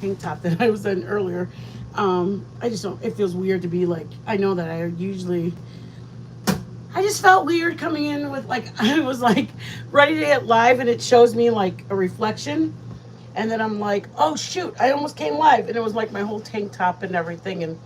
tank top that I was in earlier. I just don't. It feels weird to be like. I know that I usually. I just felt weird coming in with like I was like ready to get live, and it shows me like a reflection, and then I'm like, oh shoot, I almost came live, and it was like my whole tank top and everything, and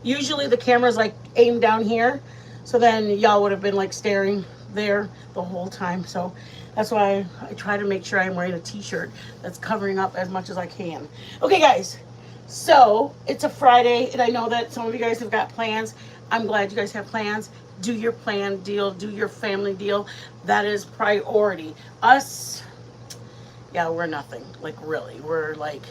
usually the camera's like aimed down here, so then y'all would have been like staring there the whole time. So that's why I try to make sure I'm wearing a t-shirt that's covering up as much as I can. Okay, guys. So it's a Friday, and I know that some of you guys have got plans. I'm glad you guys have plans. Do your plan deal, do your family deal. That is priority. Us, yeah, we're nothing. Like, really. We're like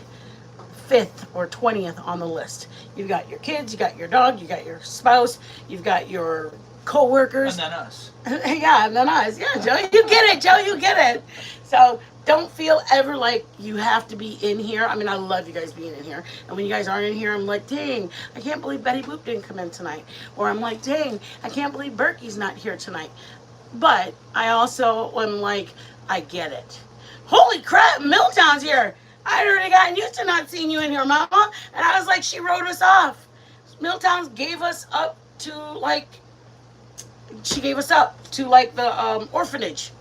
fifth or 20th on the list. You've got your kids, you got your dog, you got your spouse, you've got your co-workers. And then us. Yeah, and then us. Yeah, Joe, you get it. Joe, you get it. So don't feel ever like you have to be in here. I mean, I love you guys being in here. And when you guys aren't in here, I'm like, dang, I can't believe Betty Boop didn't come in tonight. Or I'm like, dang, I can't believe Berkey's not here tonight. But I also am like, I get it. Holy crap, Milltown's here. I'd already gotten used to not seeing you in here, Mama. And I was like, she wrote us off. Milltown's gave us up to like, she gave us up to like the orphanage.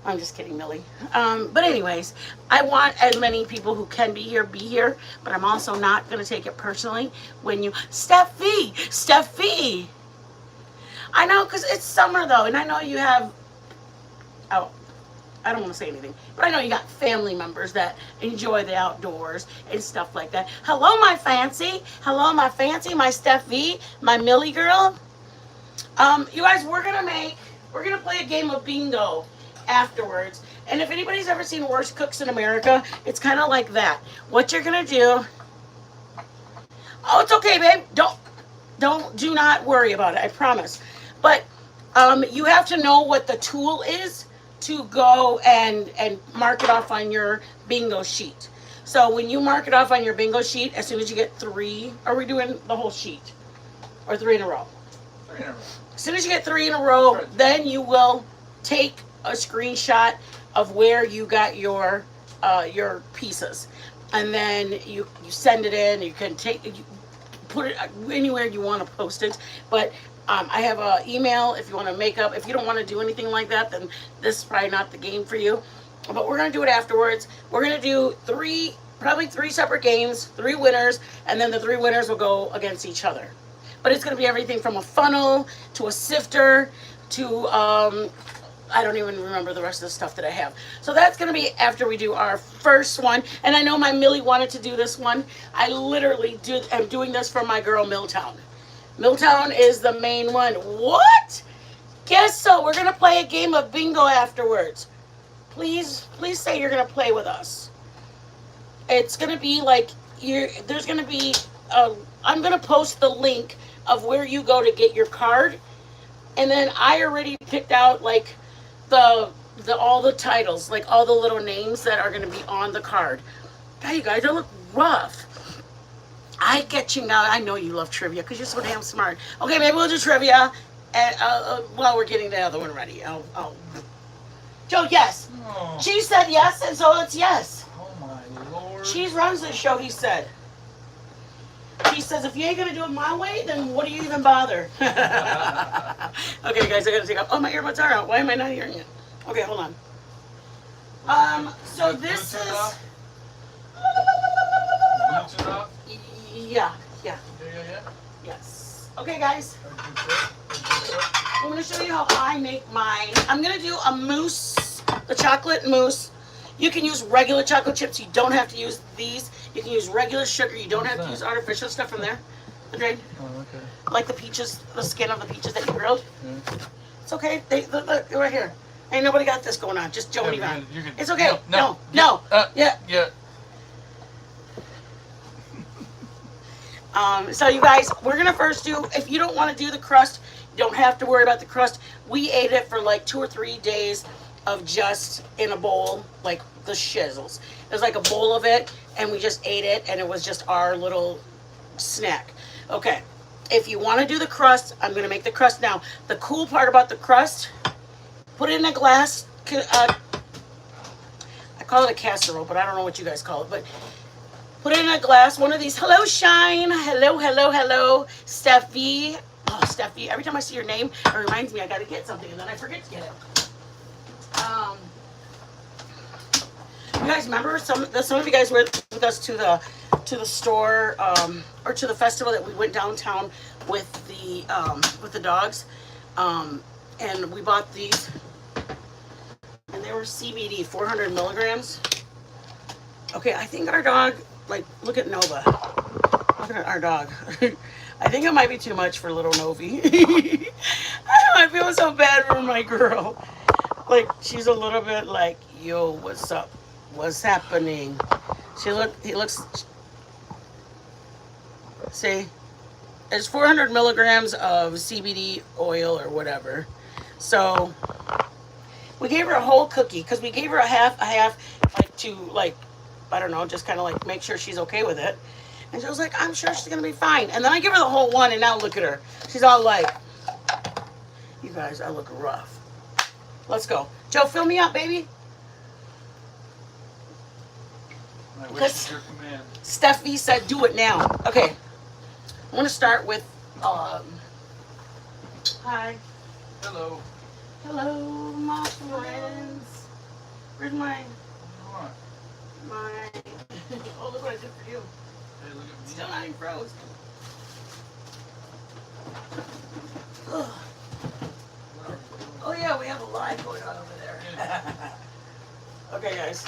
I'm just kidding, Millie. But anyways, I want as many people who can be here, but I'm also not going to take it personally when you, Steffi. I know, because it's summer though, and I know you have, oh, I don't want to say anything, but I know you got family members that enjoy the outdoors and stuff like that. Hello, my fancy. Hello, my fancy, my Steffi, my Millie girl. You guys, we're gonna play a game of bingo afterwards. And if anybody's ever seen Worst Cooks in America, it's kind of like that. What you're gonna do? Oh, it's okay, babe. Do not worry about it. I promise. But you have to know what the tool is to go and mark it off on your bingo sheet. So when you mark it off on your bingo sheet, as soon as you get 3, are we doing the whole sheet or 3 in a row? 3 in a row. As soon as you get 3 in a row, then you will take a screenshot of where you got your pieces, and then you send it in. You can put it anywhere you want to post it. But I have an email if you want to make up. If you don't want to do anything like that, then this is probably not the game for you. But we're gonna do it afterwards. We're gonna do probably three separate games, 3 winners, and then the 3 winners will go against each other. But it's going to be everything from a funnel to a sifter to, I don't even remember the rest of the stuff that I have. So that's going to be after we do our first one. And I know my Millie wanted to do this one. I literally am doing this for my girl Milltown. Milltown is the main one. What? Guess so. We're going to play a game of bingo afterwards. Please say you're going to play with us. It's going to be like, there's going to be, I'm going to post the link of where you go to get your card, and then I already picked out like the all the titles, like all the little names that are going to be on the card. God, you guys, they look rough. I get you now. I know you love trivia because you're so damn smart. Okay, maybe we'll do trivia and while we're getting the other one ready. Joe, yes. Oh. She said yes, and so it's yes. Oh my Lord. Cheese runs this show, he said. He says, if you ain't gonna do it my way, then what do you even bother? Okay, guys, I gotta take off. Oh, my earbuds are out. Why am I not hearing it? Okay, hold on. So this is. Bluetooth off? Yeah. Yeah. Yes. Okay, guys. I'm gonna show you how I make mine. I'm gonna do a mousse, the chocolate mousse. You can use regular chocolate chips. You don't have to use these. You can use regular sugar. You don't have to use artificial stuff from there. Andre? Oh, okay. Like the peaches, the skin of the peaches that you grilled. Yeah. It's okay. Look, right here. Ain't nobody got this going on. Just Joe and Yvonne. You can, It's okay. No. Yeah. So you guys, we're gonna first do. If you don't want to do the crust, you don't have to worry about the crust. We ate it for like 2 or 3 days of just in a bowl, like the shizzles. It was like a bowl of it, and we just ate it, and it was just our little snack. Okay, if you want to do the crust, I'm gonna make the crust now. The cool part about the crust, put it in a glass. I call it a casserole, but I don't know what you guys call it. But Put it in a glass, one of these. Hello, Shine. Hello, hello, hello, Steffi. Oh, Steffi. Every time I see your name, it reminds me I got to get something, and then I forget to get it. You guys remember some of you guys were with us to the store or to the festival that we went downtown with the dogs, and we bought these, and they were CBD 400 milligrams. Okay, I think our dog, like, look at Nova. Look at our dog. I think it might be too much for little Novi. I feel so bad for my girl. Like, she's a little bit like, yo, what's up? What's happening? He looks, see, it's 400 milligrams of CBD oil or whatever. So we gave her a whole cookie because we gave her a half, like, to, like, I don't know, just kind of like make sure she's okay with it. And she was like, I'm sure she's gonna be fine. And then I give her the whole one, and now look at her. She's all like, you guys, I look rough. Let's go. Joe, fill me up, baby. I wish Because your command. Steffi said, do it now. Okay. I'm gonna start with, hi. Hello. Hello, my friends. Where's my, What? oh, look what I did for you. Hey, look at me. Still not even froze. Ugh. Oh yeah, we have a live going on over there. Okay, guys.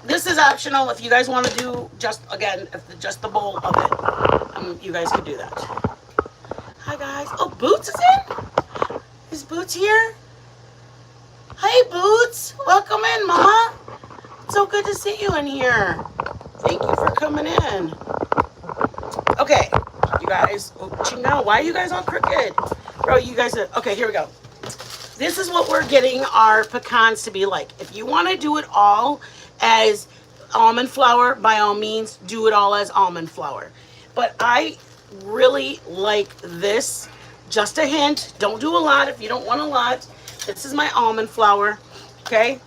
This is optional if you guys want to do just the bowl of it. You guys can do that. Hi guys. Oh, Boots is in. Is Boots here? Hey Boots, welcome in, Mama. It's so good to see you in here. Thank you for coming in. Okay, you guys. Oh, Chingo, why are you guys all crooked? Bro, you guys are, okay, here we go. This is what we're getting our pecans to be like. If you want to do it all as almond flour, by all means, do it all as almond flour. But I really like this. Just a hint. Don't do a lot if you don't want a lot. This is my almond flour, okay?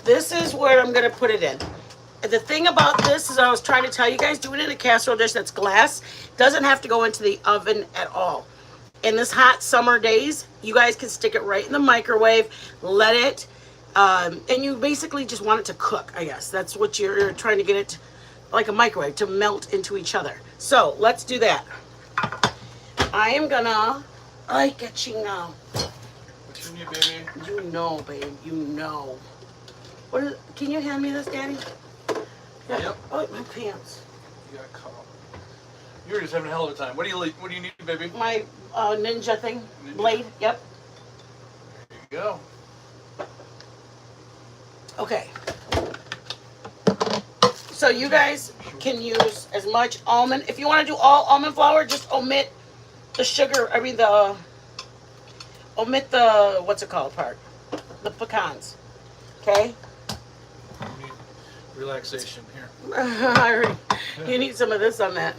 This is where I'm going to put it in. The thing about this is I was trying to tell you guys, do it in a casserole dish that's glass. Doesn't have to go into the oven at all. In this hot summer days, you guys can stick it right in the microwave, let it, and you basically just want it to cook, I guess. That's what you're trying to get it, like a microwave, to melt into each other. So, let's do that. I am gonna, ay, que chingao. What you need, baby? You know, babe, you know. What is, can you hand me this, Daddy? Yeah. Yep. Oh, my pants. You got caught. You're just having a hell of a time. What do you need, baby? My ninja thing, Ninja. blade, yep. There you go. Okay. So you guys can use as much almond. If you want to do all almond flour, just omit the sugar. Omit the, what's it called part? The pecans. Okay? You need relaxation here. I already, you need some of this on that.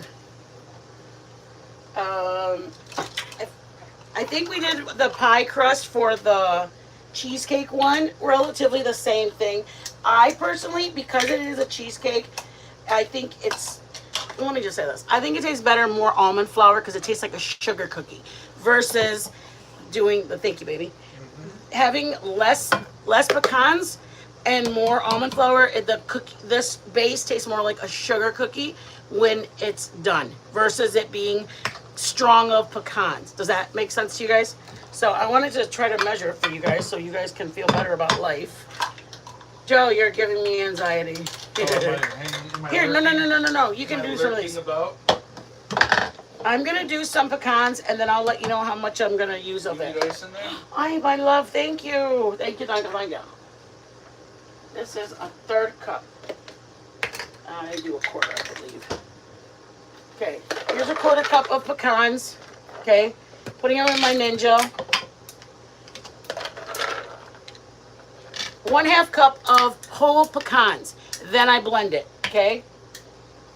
I think we did the pie crust for the cheesecake one, relatively the same thing. I personally, because it is a cheesecake, I think it's, let me just say this. I think it tastes better more almond flour because it tastes like a sugar cookie versus doing the, thank you, baby. Having less pecans and more almond flour, the cookie, this base tastes more like a sugar cookie when it's done versus it being strong of pecans. Does that make sense to you guys? So I wanted to try to measure it for you guys so you guys can feel better about life. Joe, you're giving me anxiety. Here, no. You can do some of these. I'm gonna do some pecans and then I'll let you know how much I'm gonna use of You it. need ice in there? Ay, my love, thank you. Thank you. This is a third cup. I do a quarter, I believe. Okay, here's a quarter cup of pecans. Okay, putting them in my Ninja. 1/2 cup of whole pecans. Then I blend it, okay?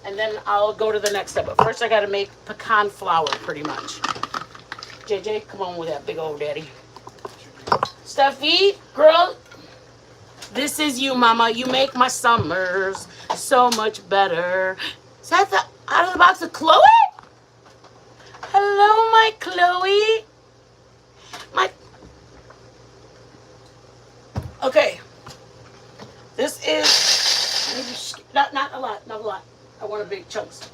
And then I'll go to the next step. But first I gotta make pecan flour, pretty much. JJ, come on with that big old daddy. Steffi, girl, This is you, mama. You make my summers so much better. Is that the out of the box of Chloe? Hello, my Chloe. My. Okay. This is maybe not a lot, not a lot. I want a big chunks.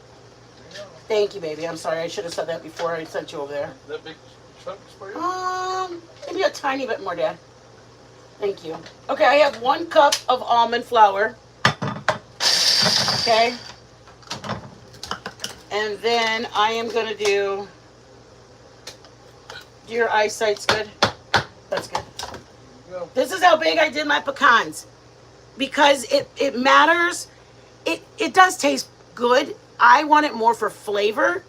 Thank you, baby. I'm sorry. I should have said that before I sent you over there. That big chunks for you? Maybe a tiny bit more, Dad. Thank you. Okay, I have 1 cup of almond flour. Okay. And then I am going to do... Your eyesight's good? That's good. Go. This is how big I did my pecans. Because it matters. It does taste good. I want it more for flavor.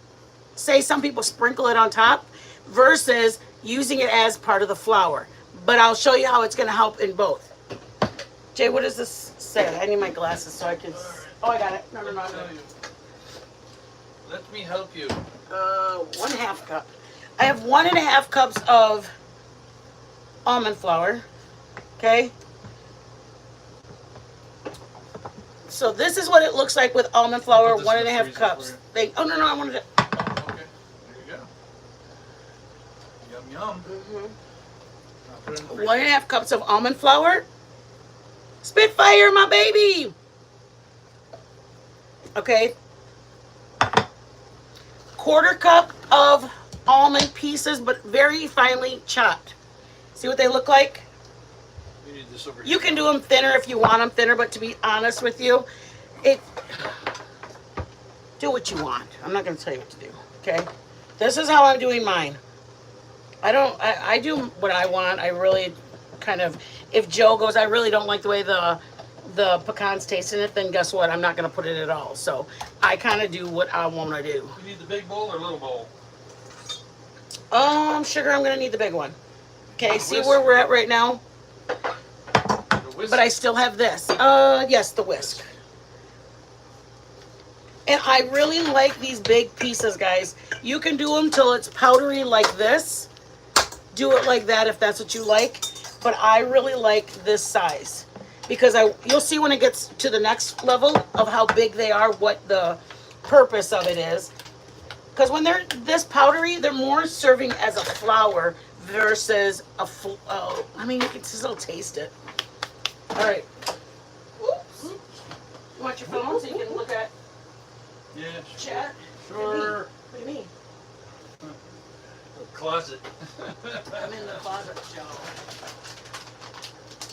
Say some people sprinkle it on top versus using it as part of the flour. But I'll show you how it's going to help in both. Jay, what does this say? I need my glasses so I can... Oh, I got it. No. Let me help you. 1/2 cup. I have 1.5 cups of almond flour. Okay? So this is what it looks like with almond flour, I'll put this in the 1.5 freezer cups. for you. Oh, no, I wanted to... Oh, okay. There you go. Yum, yum. I'll put it in the freezer. 1.5 cups of almond flour. Spitfire, my baby. Okay. 1/4 cup of almond pieces, but very finely chopped. See what they look like? You need this over here. You can do them thinner if you want them thinner, but to be honest with you, do what you want. I'm not going to tell you what to do, okay? This is how I'm doing mine. I do what I want. I really kind of, if Joe goes, I really don't like the way the pecans taste in it, then guess what? I'm not going to put it at all. So I kind of do what I want to do. You need the big bowl or little bowl? Sugar, I'm going to need the big one. Okay, see Whisk. where we're at right now? The whisk? But I still have this. Yes, the whisk. And I really like these big pieces, guys. You can do them till it's powdery like this. Do it like that if that's what you like. But I really like this size. Because you'll see when it gets to the next level of how big they are, what the purpose of it is. Because when they're this powdery, they're more serving as a flour versus I mean, you can still taste it. All right. Oops. You want your phone so you can look at Yeah, chat? sure. What do you mean? The closet. I'm in the closet, Joe.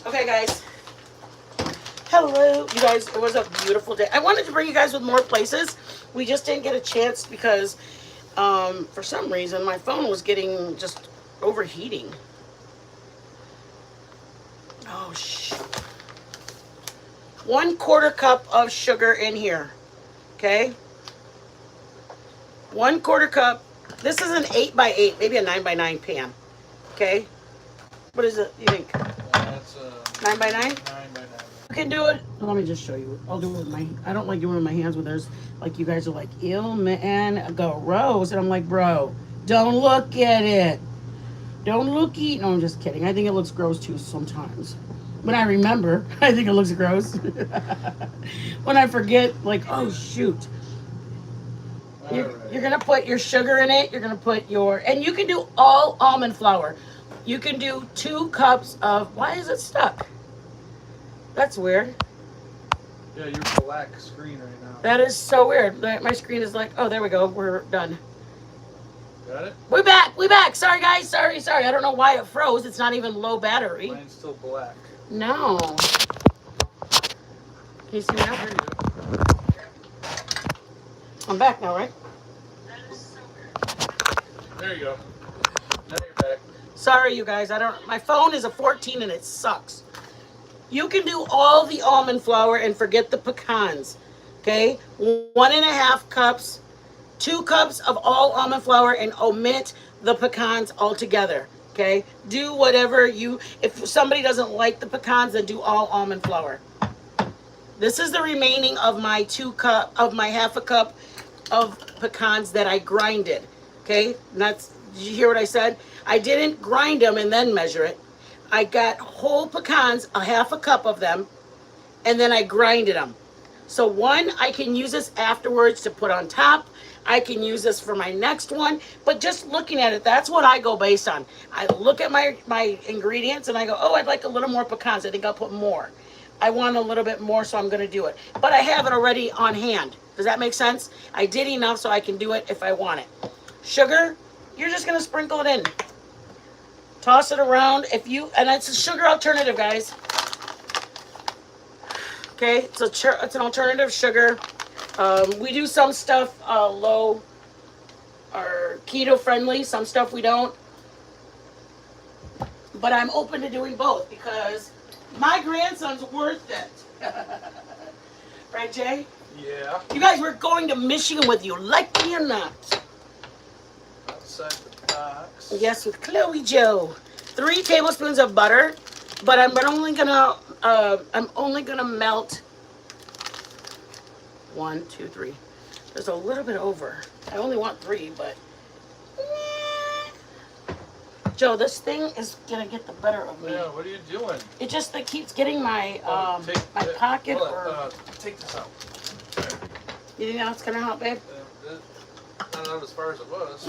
Okay, guys. Hello. You guys, it was a beautiful day. I wanted to bring you guys with more places. We just didn't get a chance because for some reason my phone was getting just overheating. Oh, shit. 1/4 cup of sugar in here. Okay? 1/4 cup. This is an 8x8, maybe a 9x9 pan. Okay? What is it, you think? That's 9x9? 9x9. You can do it. Let me just show you. I'll do it with my, I don't like doing it with my hands, but there's, like, you guys are like, ew, man, gross. And I'm like, bro, don't look at it. Don't look eat. No, I'm just kidding. I think it looks gross too sometimes. When I remember, I think it looks gross. When I forget, like, oh, shoot. You're going to put your sugar in it. You're going to put your, and you can do all almond flour. You can do 2 cups of, why is it stuck? That's weird. Yeah, your black screen right now. That is so weird. My screen is like, oh, there we go. We're done. Got it? We're back. We back. Sorry, guys. Sorry. I don't know why it froze. It's not even low battery. Mine's still black. No. Can you see me now? There you go. I'm back now, right? There you go. Now you're back. Sorry, you guys. My phone is a 14 and it sucks. You can do all the almond flour and forget the pecans. Okay? 1.5 cups, 2 cups of all almond flour and omit the pecans altogether. Okay? Do whatever if somebody doesn't like the pecans, then do all almond flour. This is the remaining of my 1/2 cup of pecans that I grinded. Okay? And did you hear what I said? I didn't grind them and then measure it. I got whole pecans, a half a cup of them, and then I grinded them. So one, I can use this afterwards to put on top. I can use this for my next one. But just looking at it, that's what I go based on. I look at my ingredients and I go, oh, I'd like a little more pecans. I think I'll put more. I want a little bit more, so I'm going to do it. But I have it already on hand. Does that make sense? I did enough so I can do it if I want it. Sugar, you're just going to sprinkle it in. Toss it around. And it's a sugar alternative, guys. Okay, it's an alternative sugar. We do some stuff low or keto friendly, some stuff we don't. But I'm open to doing both because my grandson's worth it. Right, Jay? Yeah. You guys, we're going to Michigan with you, like me or not. Outside the box. Yes, with Chloe Joe. 3 tablespoons of butter, but I'm only gonna melt 1, 2, 3. There's a little bit over. I only want 3, but Joe, this thing is gonna get the better of me. Yeah, what are you doing? It just keeps getting my my take- pocket. hold Or on, take this out. you think that's gonna help, babe? Not out as far as it was.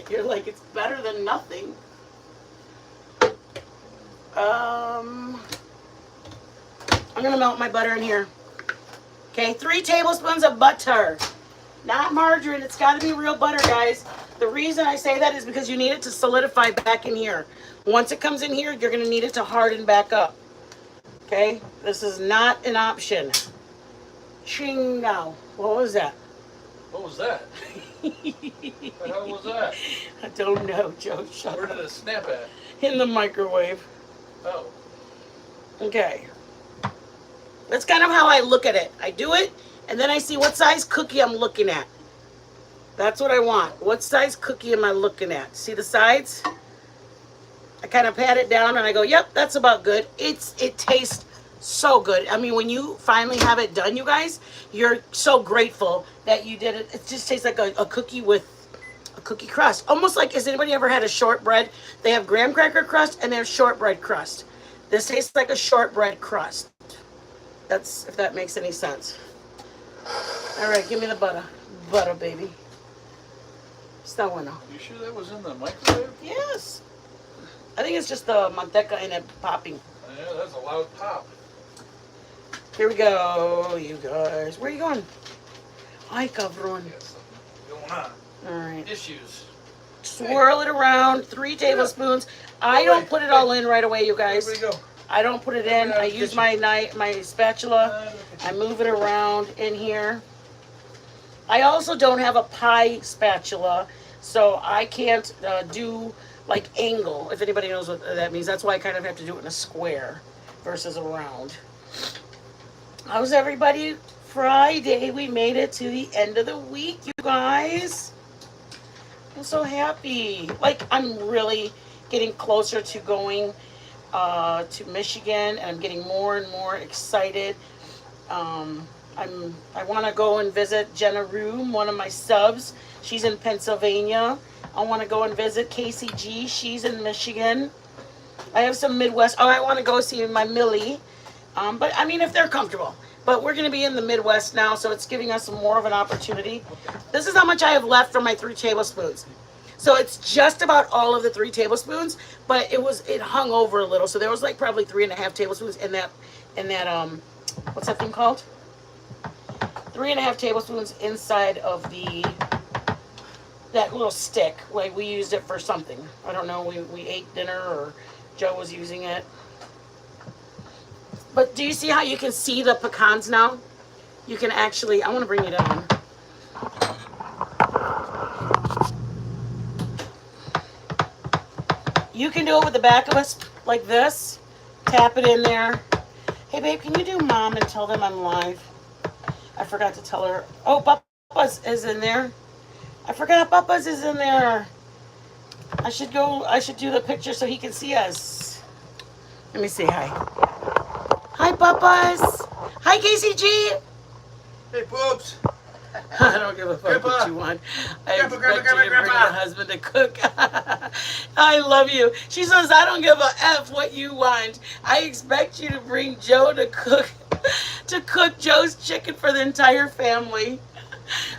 You're like, it's better than nothing. I'm gonna melt my butter in here. Okay, 3 tablespoons of butter. Not margarine, it's gotta be real butter, guys. The reason I say that is because you need it to solidify back in here. Once it comes in here, you're gonna need it to harden back up. Okay, this is not an option. Ching now. What was that? What was that? What the hell was that? I don't know, Joe. Shut Where up. did it snap at? In the microwave. Oh. Okay. That's kind of how I look at it. I do it, and then I see what size cookie I'm looking at. That's what I want. What size cookie am I looking at? See the sides? I kind of pat it down, and I go, yep, that's about good. It tastes so good. I mean, when you finally have it done, you guys, you're so grateful that you did it. It just tastes like a cookie with a cookie crust. Almost like, has anybody ever had a shortbread? They have graham cracker crust, and they have shortbread crust. This tastes like a shortbread crust. That's, if that makes any sense. All right, give me the butter. Butter, baby. Está bueno. You sure that was in the microwave? Yes. I think it's just the manteca in it popping. Yeah, that's a loud pop. Here we go, you guys. Where are you going? Ay, cabrón. Got something going on. All right. Issues. Swirl it around. 3 tablespoons. I don't put it all in right away, you guys. Where we go? I don't put it in. I use my spatula. I move it around in here. I also don't have a pie spatula, so I can't do like angle, if anybody knows what that means. That's why I kind of have to do it in a square versus a round. How's everybody? Friday, we made it to the end of the week, you guys. I'm so happy. Like, I'm really getting closer to going to Michigan, and I'm getting more and more excited. I want to go and visit Jenna Room, one of my subs. She's in Pennsylvania. I want to go and visit Casey G. She's in Michigan. I have some Midwest. Oh, I want to go see my Millie. But I mean, if they're comfortable. But we're going to be in the Midwest now, so it's giving us more of an opportunity. This is how much I have left from my 3 tablespoons. So it's just about all of the 3 tablespoons, but it hung over a little. So there was like probably 3.5 tablespoons in that what's that thing called? 3.5 tablespoons inside of that little stick. Like, we used it for something. I don't know, we ate dinner or Joe was using it. But do you see how you can see the pecans now? You can actually, I want to bring it on. You can do it with the back of us like this. Tap it in there. Hey, babe, can you do mom and tell them I'm live? I forgot to tell her. Oh, Papa's is in there. I forgot Papa's is in there. I should do the picture so he can see us. Let me say hi. Hi, Papa's. Hi, KCG. Hey, Poops. I don't give a fuck what you want. I expect you to bring the husband to cook. I love you. She says, I don't give a F what you want. I expect you to bring Joe to cook Joe's chicken for the entire family.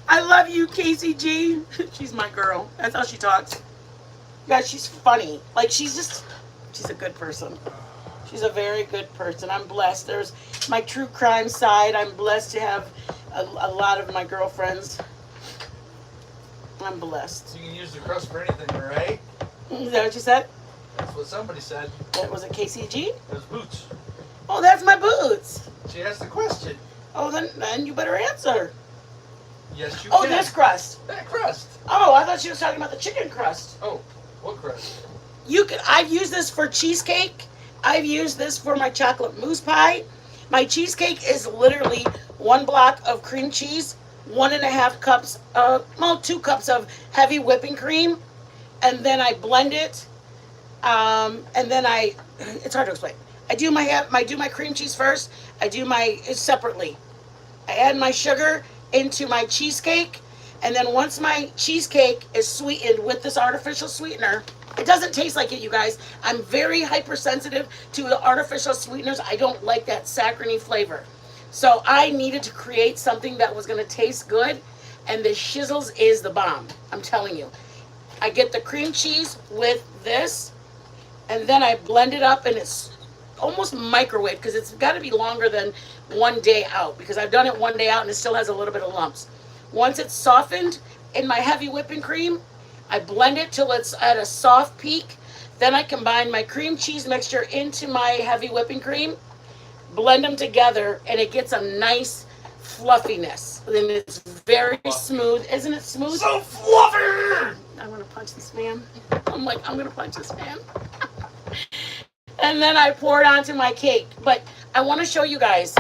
I love you, Casey G. She's my girl. That's how she talks. Guys, she's funny. Like, she's a good person. She's a very good person. I'm blessed. There's my true crime side. I'm blessed to have a lot of my girlfriends. I'm blessed. You can use the crust for anything, right? Is that what you said? That's what somebody said. That was it, KCG? Those boots. Oh, that's my boots. She asked the question. Oh, then you better answer. Yes, you Oh, can. this crust. That crust. Oh, I thought she was talking about the chicken crust. Oh, what crust? I've used this for cheesecake. I've used this for my chocolate mousse pie. My cheesecake is literally 1 block of cream cheese, 1.5 cups, 2 cups of heavy whipping cream, and then I blend it. And then it's hard to explain. I do my cream cheese first. I do separately. I add my sugar into my cheesecake, and then once my cheesecake is sweetened with this artificial sweetener, it doesn't taste like it, you guys. I'm very hypersensitive to the artificial sweeteners. I don't like that saccharine flavor. So I needed to create something that was going to taste good, and the Shizzles is the bomb. I'm telling you. I get the cream cheese with this, and then I blend it up, and it's almost microwave because it's got to be longer than 1 day out, because I've done it 1 day out and it still has a little bit of lumps. Once it's softened in my heavy whipping cream, I blend it till it's at a soft peak. Then I combine my cream cheese mixture into my heavy whipping cream, blend them together, and it gets a nice fluffiness. Then it's very smooth. Isn't it smooth? So fluffy! I'm going to punch this man. I'm going to punch this man. And then I pour it onto my cake. But I want to show you guys.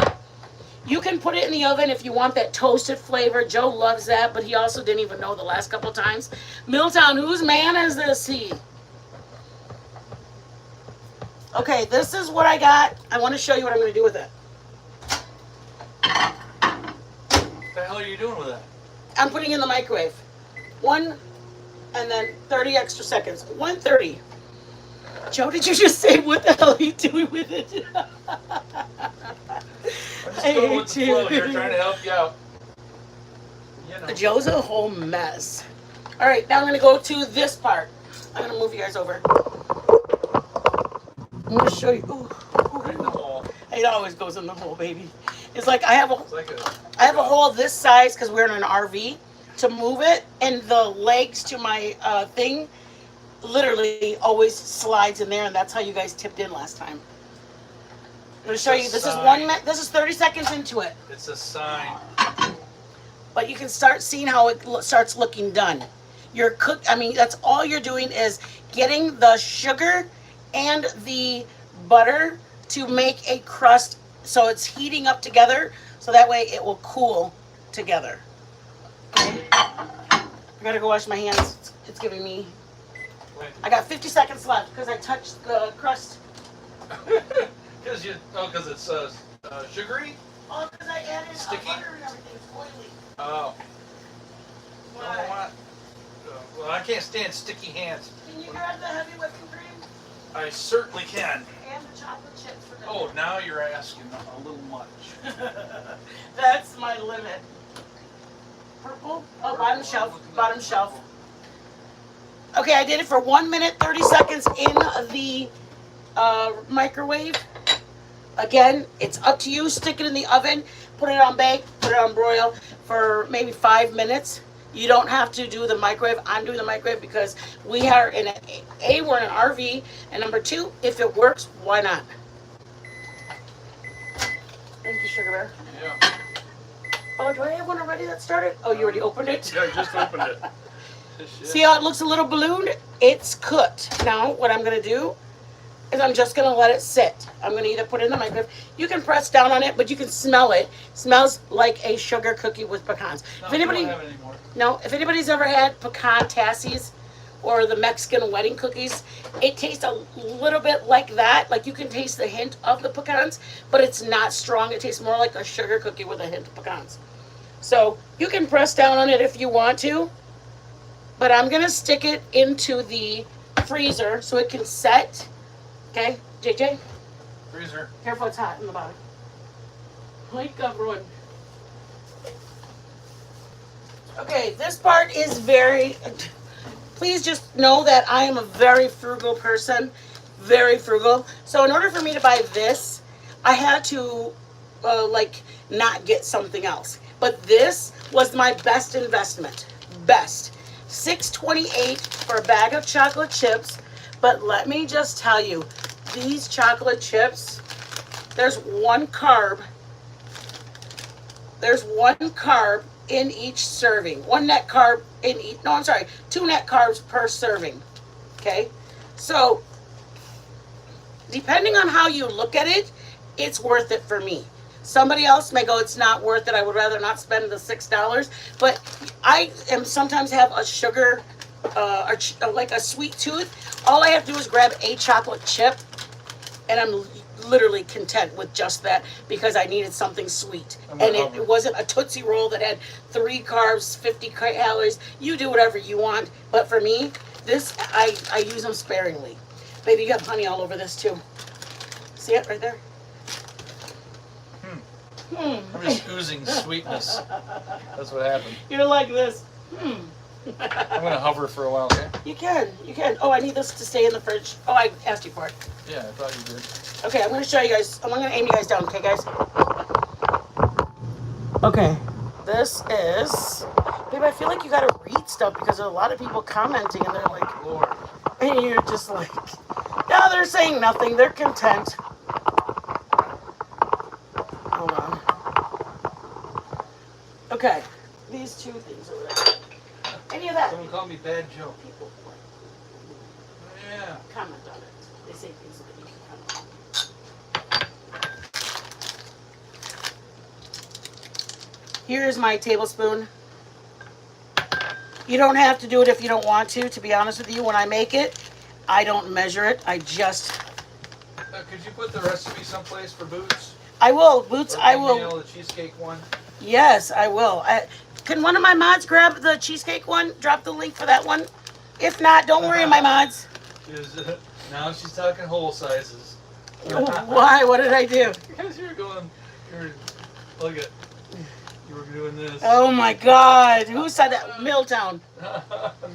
You can put it in the oven if you want that toasted flavor. Joe loves that, but he also didn't even know the last couple of times. Milltown, whose man is this he? Okay, this is what I got. I want to show you what I'm going to do with it. What the hell are you doing with that? I'm putting it in the microwave. 1 and then 30 extra seconds. 1:30. Joe, did you just say what the hell are you doing with it? I'm just going with the flow here, trying to help you out. You know. Joe's a whole mess. All right, now I'm going to go to this part. I'm going to move you guys over. I'm going to show you. Ooh, Right in the hole. it always goes in the hole, baby. It's like I have It's like I have a hole this size because we're in an RV to move it, and the legs to my thing literally always slides in there, and that's how you guys tipped in last time. I'm going to show you. This is 1 minute. This is 30 seconds into it. It's a sign. But you can start seeing how it starts looking done. That's all you're doing is getting the sugar and the butter to make a crust, so it's heating up together, so that way it will cool together. Okay? I gotta go wash my hands. It's giving me... I got 50 seconds left because I touched the crust. Because it's sugary? Oh, because I added Sticky? butter and everything. It's oily. Oh. Why? Well, I can't stand sticky hands. Can you grab the heavy whipping cream? I certainly can. And the chocolate chips for dinner. Oh, now you're asking a little much. That's my limit. Purple? Oh, bottom shelf. Bottom shelf. Okay, I did it for 1 minute, 30 seconds in the microwave. Again, it's up to you. Stick it in the oven, put it on bake, put it on broil for maybe 5 minutes. You don't have to do the microwave. I'm doing the microwave because we are in we're in an RV, and number 2, if it works, why not? Thank you, Sugar Bear. Yeah. Oh, do I have one already that started? Oh, you already opened it? Yeah, I just opened it. See how it looks a little ballooned? It's cooked. Now, what I'm going to do is I'm just going to let it sit. I'm going to either put it in the microwave. You can press down on it, but you can smell it. It smells like a sugar cookie with pecans. No, If anybody, I don't have it anymore. no, if anybody's ever had pecan tassies or the Mexican wedding cookies, it tastes a little bit like that. Like you can taste the hint of the pecans, but it's not strong. It tastes more like a sugar cookie with a hint of pecans. So you can press down on it if you want to, but I'm going to stick it into the freezer so it can set. Okay, JJ, Freezer. careful, it's hot in the bottom. Like everyone. Okay, this part is very. Please just know that I am a very frugal person, very frugal. So in order for me to buy this, I had to like not get something else. But this was my best investment. Best. $6.28 for a bag of chocolate chips. But let me just tell you, these chocolate chips, there's one carb. There's one carb in each serving. One net carb in each, no, I'm sorry, 2 net carbs per serving. Okay? So, depending on how you look at it, it's worth it for me. Somebody else may go, it's not worth it. I would rather not spend the $6. But I am sometimes have a sugar, like a sweet tooth. All I have to do is grab a chocolate chip, and I'm literally content with just that because I needed something sweet. And it wasn't a Tootsie Roll that had 3 carbs, 50 calories. You do whatever you want. But for me, this, I use them sparingly. Baby, you have honey all over this too. See it right there? I'm just oozing sweetness. That's what happened. You're like this. I'm gonna hover for a while, okay? You can. Oh, I need this to stay in the fridge. Oh, I asked you for it. Yeah, I thought you did. Okay, I'm gonna show you guys. I'm gonna aim you guys down, okay, guys? Okay, this is. Babe, I feel like you gotta read stuff because there's a lot of people commenting and they're like, Lord. and you're just like, no, they're saying nothing. They're content. Hold on. Okay, these 2 things over there. Any of that? Someone called me Bad Joe. People Yeah. comment on it. They say things that you can comment on. Here's my tablespoon. You don't have to do it if you don't want to be honest with you. When I make it, I don't measure it. I just... Could you put the recipe someplace for Boots? I will. Boots, Or I email will. the cheesecake one? Yes, I will. Can one of my mods grab the cheesecake one? Drop the link for that one? If not, don't worry, my mods. Now she's talking whole sizes. Why? What did I do? Because you were look at, you were doing this. Oh my God. Who said that? Milltown.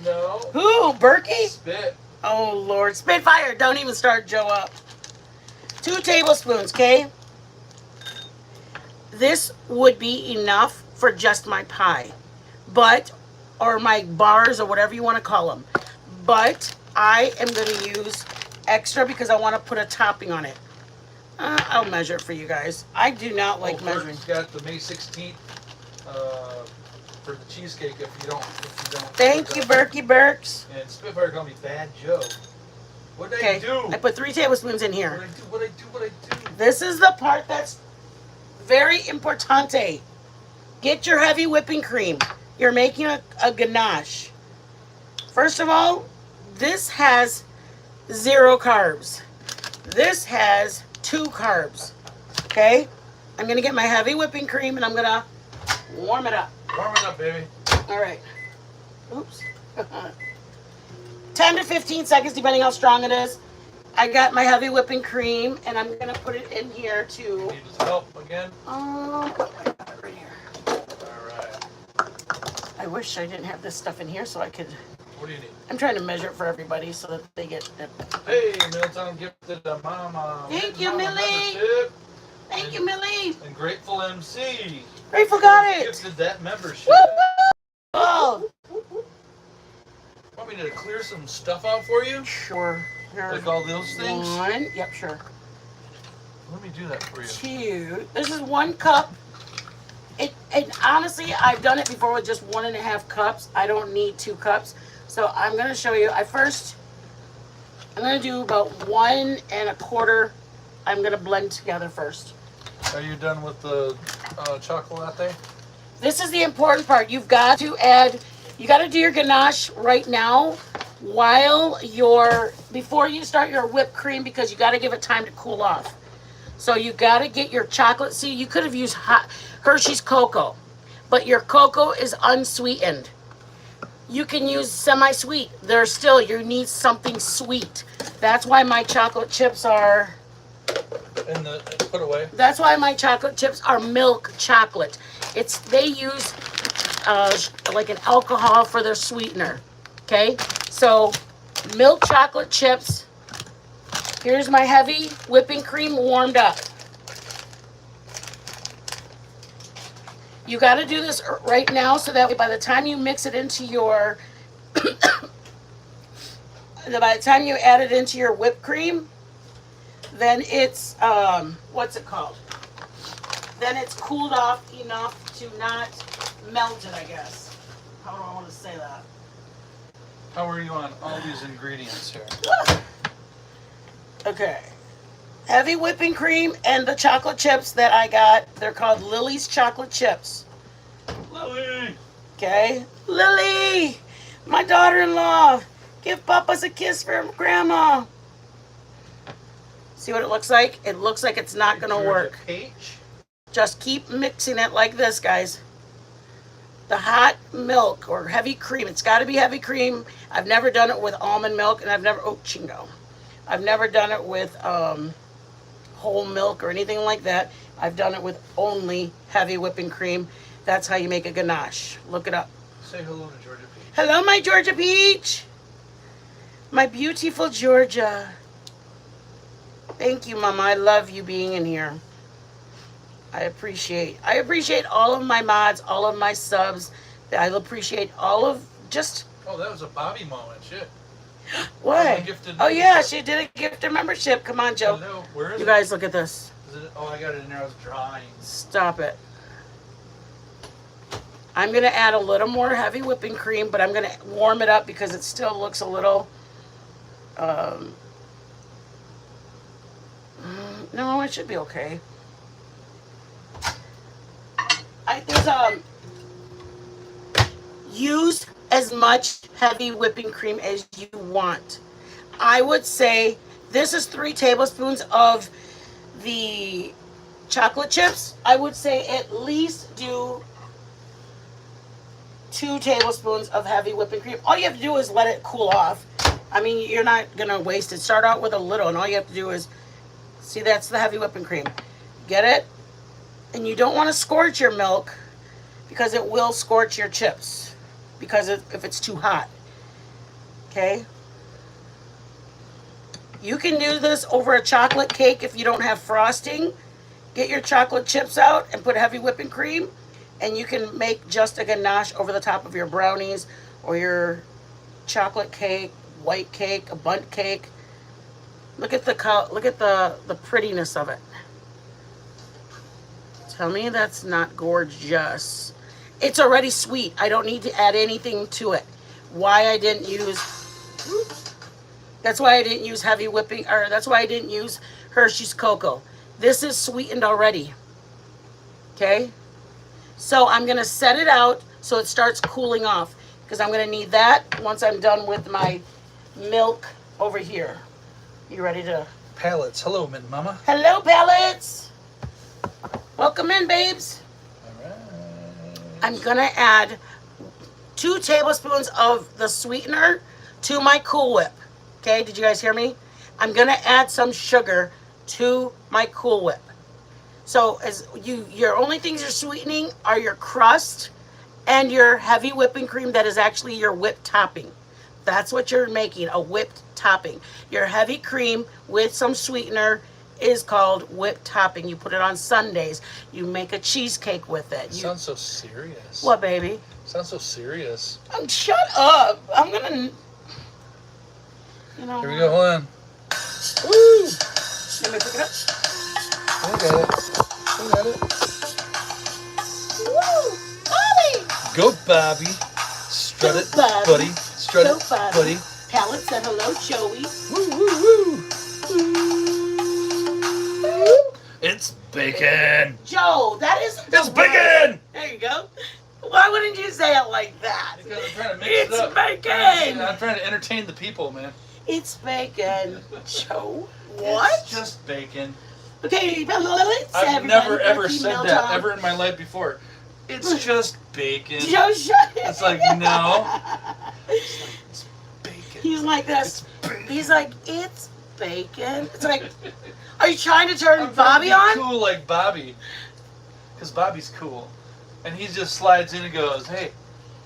No. Who? Berkey? Spit. Oh Lord. Spitfire. Don't even start Joe up. 2 tablespoons, okay? This would be enough for just my pie. But, or my bars or whatever you want to call them. But I am going to use extra because I want to put a topping on it. I'll measure it for you guys. I do not like measuring. Bert's got the May 16th for the cheesecake if you don't. Thank you, Berkey Burks. And Spitfire called me Bad Joe. What did I do? I put 3 tablespoons in here. What I do? This is the part that's very importante. Get your heavy whipping cream. You're making a ganache. First of all, this has 0 carbs. This has 2 carbs. Okay? I'm going to get my heavy whipping cream and I'm going to warm it up. Warm it up, baby. All right. Oops. 10 to 15 seconds, depending how strong it is. I got my heavy whipping cream, and I'm going to put it in here to... Need some help again? I got it right here. All right. I wish I didn't have this stuff in here so I could... What do you need? I'm trying to measure it for everybody so that they get... Hey, Milltown gifted a mama. Thank you, Millie. Membership. Thank you, Millie. And Grateful MC. Grateful got it. Gifted that membership. Woo! Oh. Want me to clear some stuff out for you? Sure. Like all those things? 1. Yep, sure. Let me do that for you. 2. This is 1 cup. And honestly, I've done it before with just 1.5 cups. I don't need 2 cups. So I'm going to show you. I'm going to do about 1.25. I'm going to blend together first. Are you done with the chocolate latte? This is the important part. You've got to do your ganache right now before you start your whipped cream because you got to give it time to cool off. So you got to get your chocolate. See, you could have used Hershey's cocoa, but your cocoa is unsweetened. You can use semi-sweet. You need something sweet. That's why my chocolate chips are. And put away. That's why my chocolate chips are milk chocolate. They use like an alcohol for their sweetener. Okay, so milk chocolate chips. Here's my heavy whipping cream warmed up. You got to do this right now so that by the time you mix it into your, by the time you add it into your whipped cream, then it's, what's it called? Then it's cooled off enough to not melt it, I guess. How do I want to say that? How are you on all these ingredients here? Okay. Heavy whipping cream and the chocolate chips that I got. They're called Lily's chocolate chips. Lily! Okay. Lily! My daughter-in-law. Give Papa's a kiss from Grandma. See what it looks like? It looks like it's not going to work. Peach. Just keep mixing it like this, guys. The hot milk or heavy cream. It's got to be heavy cream. I've never done it with almond milk, and I've never done it with whole milk or anything like that. I've done it with only heavy whipping cream. That's how you make a ganache. Look it up. Say hello to Georgia Peach. Hello, my Georgia Peach. My beautiful Georgia. Thank you, Mama. I love you being in here. I appreciate all of my mods, all of my subs. I appreciate all of just. Oh, that was a Bobby moment. Shit. What? Oh yeah, she did a gifted membership. Come on, Joe. Hello. Where is you it? guys look at this. Is it? Oh, I got it in there. I was drawing. Stop it. I'm going to add a little more heavy whipping cream, but I'm going to warm it up because it still looks a little, no, it should be okay. Use as much heavy whipping cream as you want. I would say this is 3 tablespoons of the chocolate chips. I would say at least do 2 tablespoons of heavy whipping cream. All you have to do is let it cool off. I mean, you're not going to waste it. Start out with a little, and all you have to do is, see, that's the heavy whipping cream. Get it? And you don't want to scorch your milk because it will scorch your chips because if it's too hot. Okay? You can do this over a chocolate cake if you don't have frosting. Get your chocolate chips out and put heavy whipping cream. And you can make just a ganache over the top of your brownies or your chocolate cake, white cake, a bundt cake. Look at the prettiness of it. Tell me that's not gorgeous. It's already sweet. I don't need to add anything to it. That's why I didn't use heavy whipping, or that's why I didn't use Hershey's Cocoa. This is sweetened already. Okay? So I'm going to set it out so it starts cooling off because I'm going to need that once I'm done with my milk over here. You ready to? Pallets. Hello, Min Mama. Hello, pallets. Welcome in, babes. All right. I'm going to add 2 tablespoons of the sweetener to my Cool Whip. Okay, did you guys hear me? I'm going to add some sugar to my Cool Whip. So your only things you're sweetening are your crust and your heavy whipping cream that is actually your whipped topping. That's what you're making, a whipped topping. Your heavy cream with some sweetener is called whipped topping. You put it on sundaes. You make a cheesecake with it. Sounds so serious. What, baby? Sounds so serious. Shut up. I'm going to... Here we go, hold on. Woo! Let me pick it up. I got it. Woo! Bobby! Go, Bobby. Strut it, buddy. Strut it, buddy. Palette said hello, Joey. Woo, woo, woo. It's bacon. Joe, that is... It's bacon! There you go. Why wouldn't you say it like that? Because I'm trying to mix It's it up. bacon! I'm trying to entertain the people, man. It's bacon. Joe, what? It's just bacon. Okay, let's I've never ever said that ever in my life before. It's just bacon. Joe, shut it. It's like, no. It's bacon. He's like this. It's bacon. He's like, it's bacon. It's like, are you trying to turn I'm Bobby trying to be on? cool like Bobby. Because Bobby's cool. And he just slides in and goes, hey,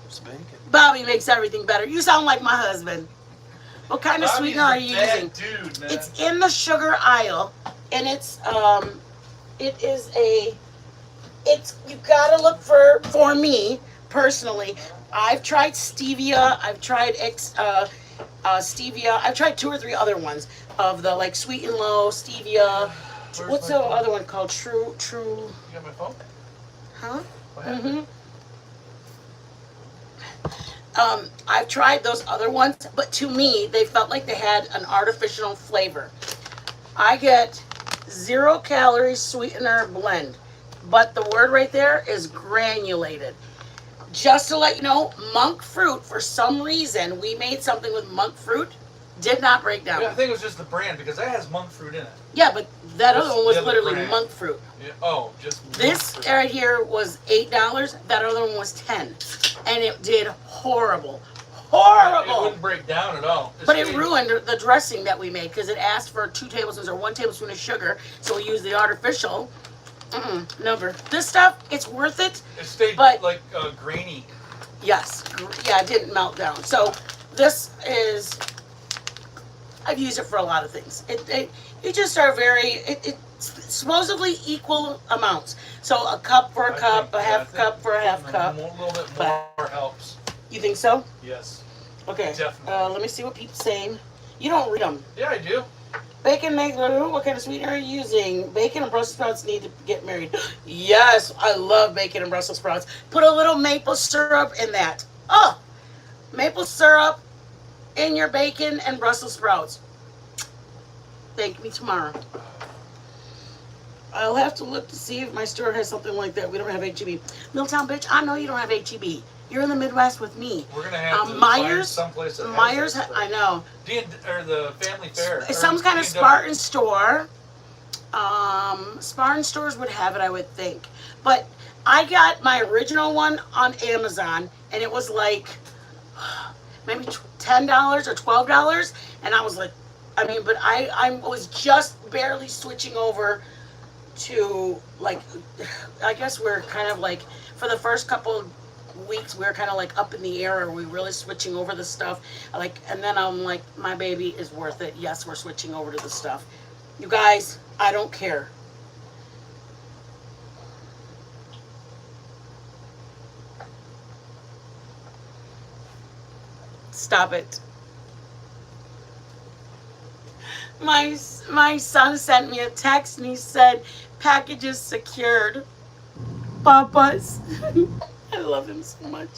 it's bacon. Bobby makes everything better. You sound like my husband. What kind of Bobby's sweetener are you a bad using? dude, man. It's in the sugar aisle, and you gotta look for me personally. I've tried stevia. I've tried stevia. I've tried 2 or 3 other ones of the like Sweet and Low stevia. Where's What's my the phone? other one called? True. You got my phone? Huh? What happened? I've tried those other ones, but to me, they felt like they had an artificial flavor. I get 0 calorie sweetener blend, but the word right there is granulated. Just to let you know, monk fruit, for some reason, we made something with monk fruit, did not break down. Yeah, I think it was just the brand because that has monk fruit in it. Yeah, but that What's other one was the other literally brand? monk fruit. Yeah, oh, just monk This fruit. right here was $8. That other one was $10, and it did horrible, It horrible. wouldn't break down at all. It's But it sweet. ruined the dressing that we made because it asked for 2 tablespoons or 1 tablespoon of sugar, so we used the artificial. Never. This stuff, it's worth it. It stayed but- like grainy. Yes. Yeah, it didn't melt down. So this is. I've used it for a lot of things. You just are it's supposedly equal amounts. So a cup for a I cup, think- a yeah, I half think cup for a half cup. A little bit But- more helps. You think so? Yes. Okay. Definitely. Let me see what people saying. You don't read them. Yeah, I do. Bacon makes what kind of sweetener are you using? Bacon and Brussels sprouts need to get married. Yes, I love bacon and Brussels sprouts. Put a little maple syrup in that. Oh, maple syrup in your bacon and Brussels sprouts. Thank me tomorrow. I'll have to look to see if my store has something like that. We don't have HEB. Milltown, bitch, I know you don't have HEB. You're in the Midwest with me. We're gonna have to Myers, find someplace that has Myers, that stuff. I know. Or the Family Fair. or Some kind of D&W. Spartan store. Spartan stores would have it, I would think. But I got my original one on Amazon, and it was like maybe $10 or $12, and I was like, but I was just barely switching over to like, I guess we're kind of like, for the first couple weeks, we were kind of like up in the air. Are we really switching over the stuff? And then I'm like, my baby is worth it. Yes, we're switching over to the stuff. You guys, I don't care. Stop it. My son sent me a text and he said, packages secured. Papas. I love him so much.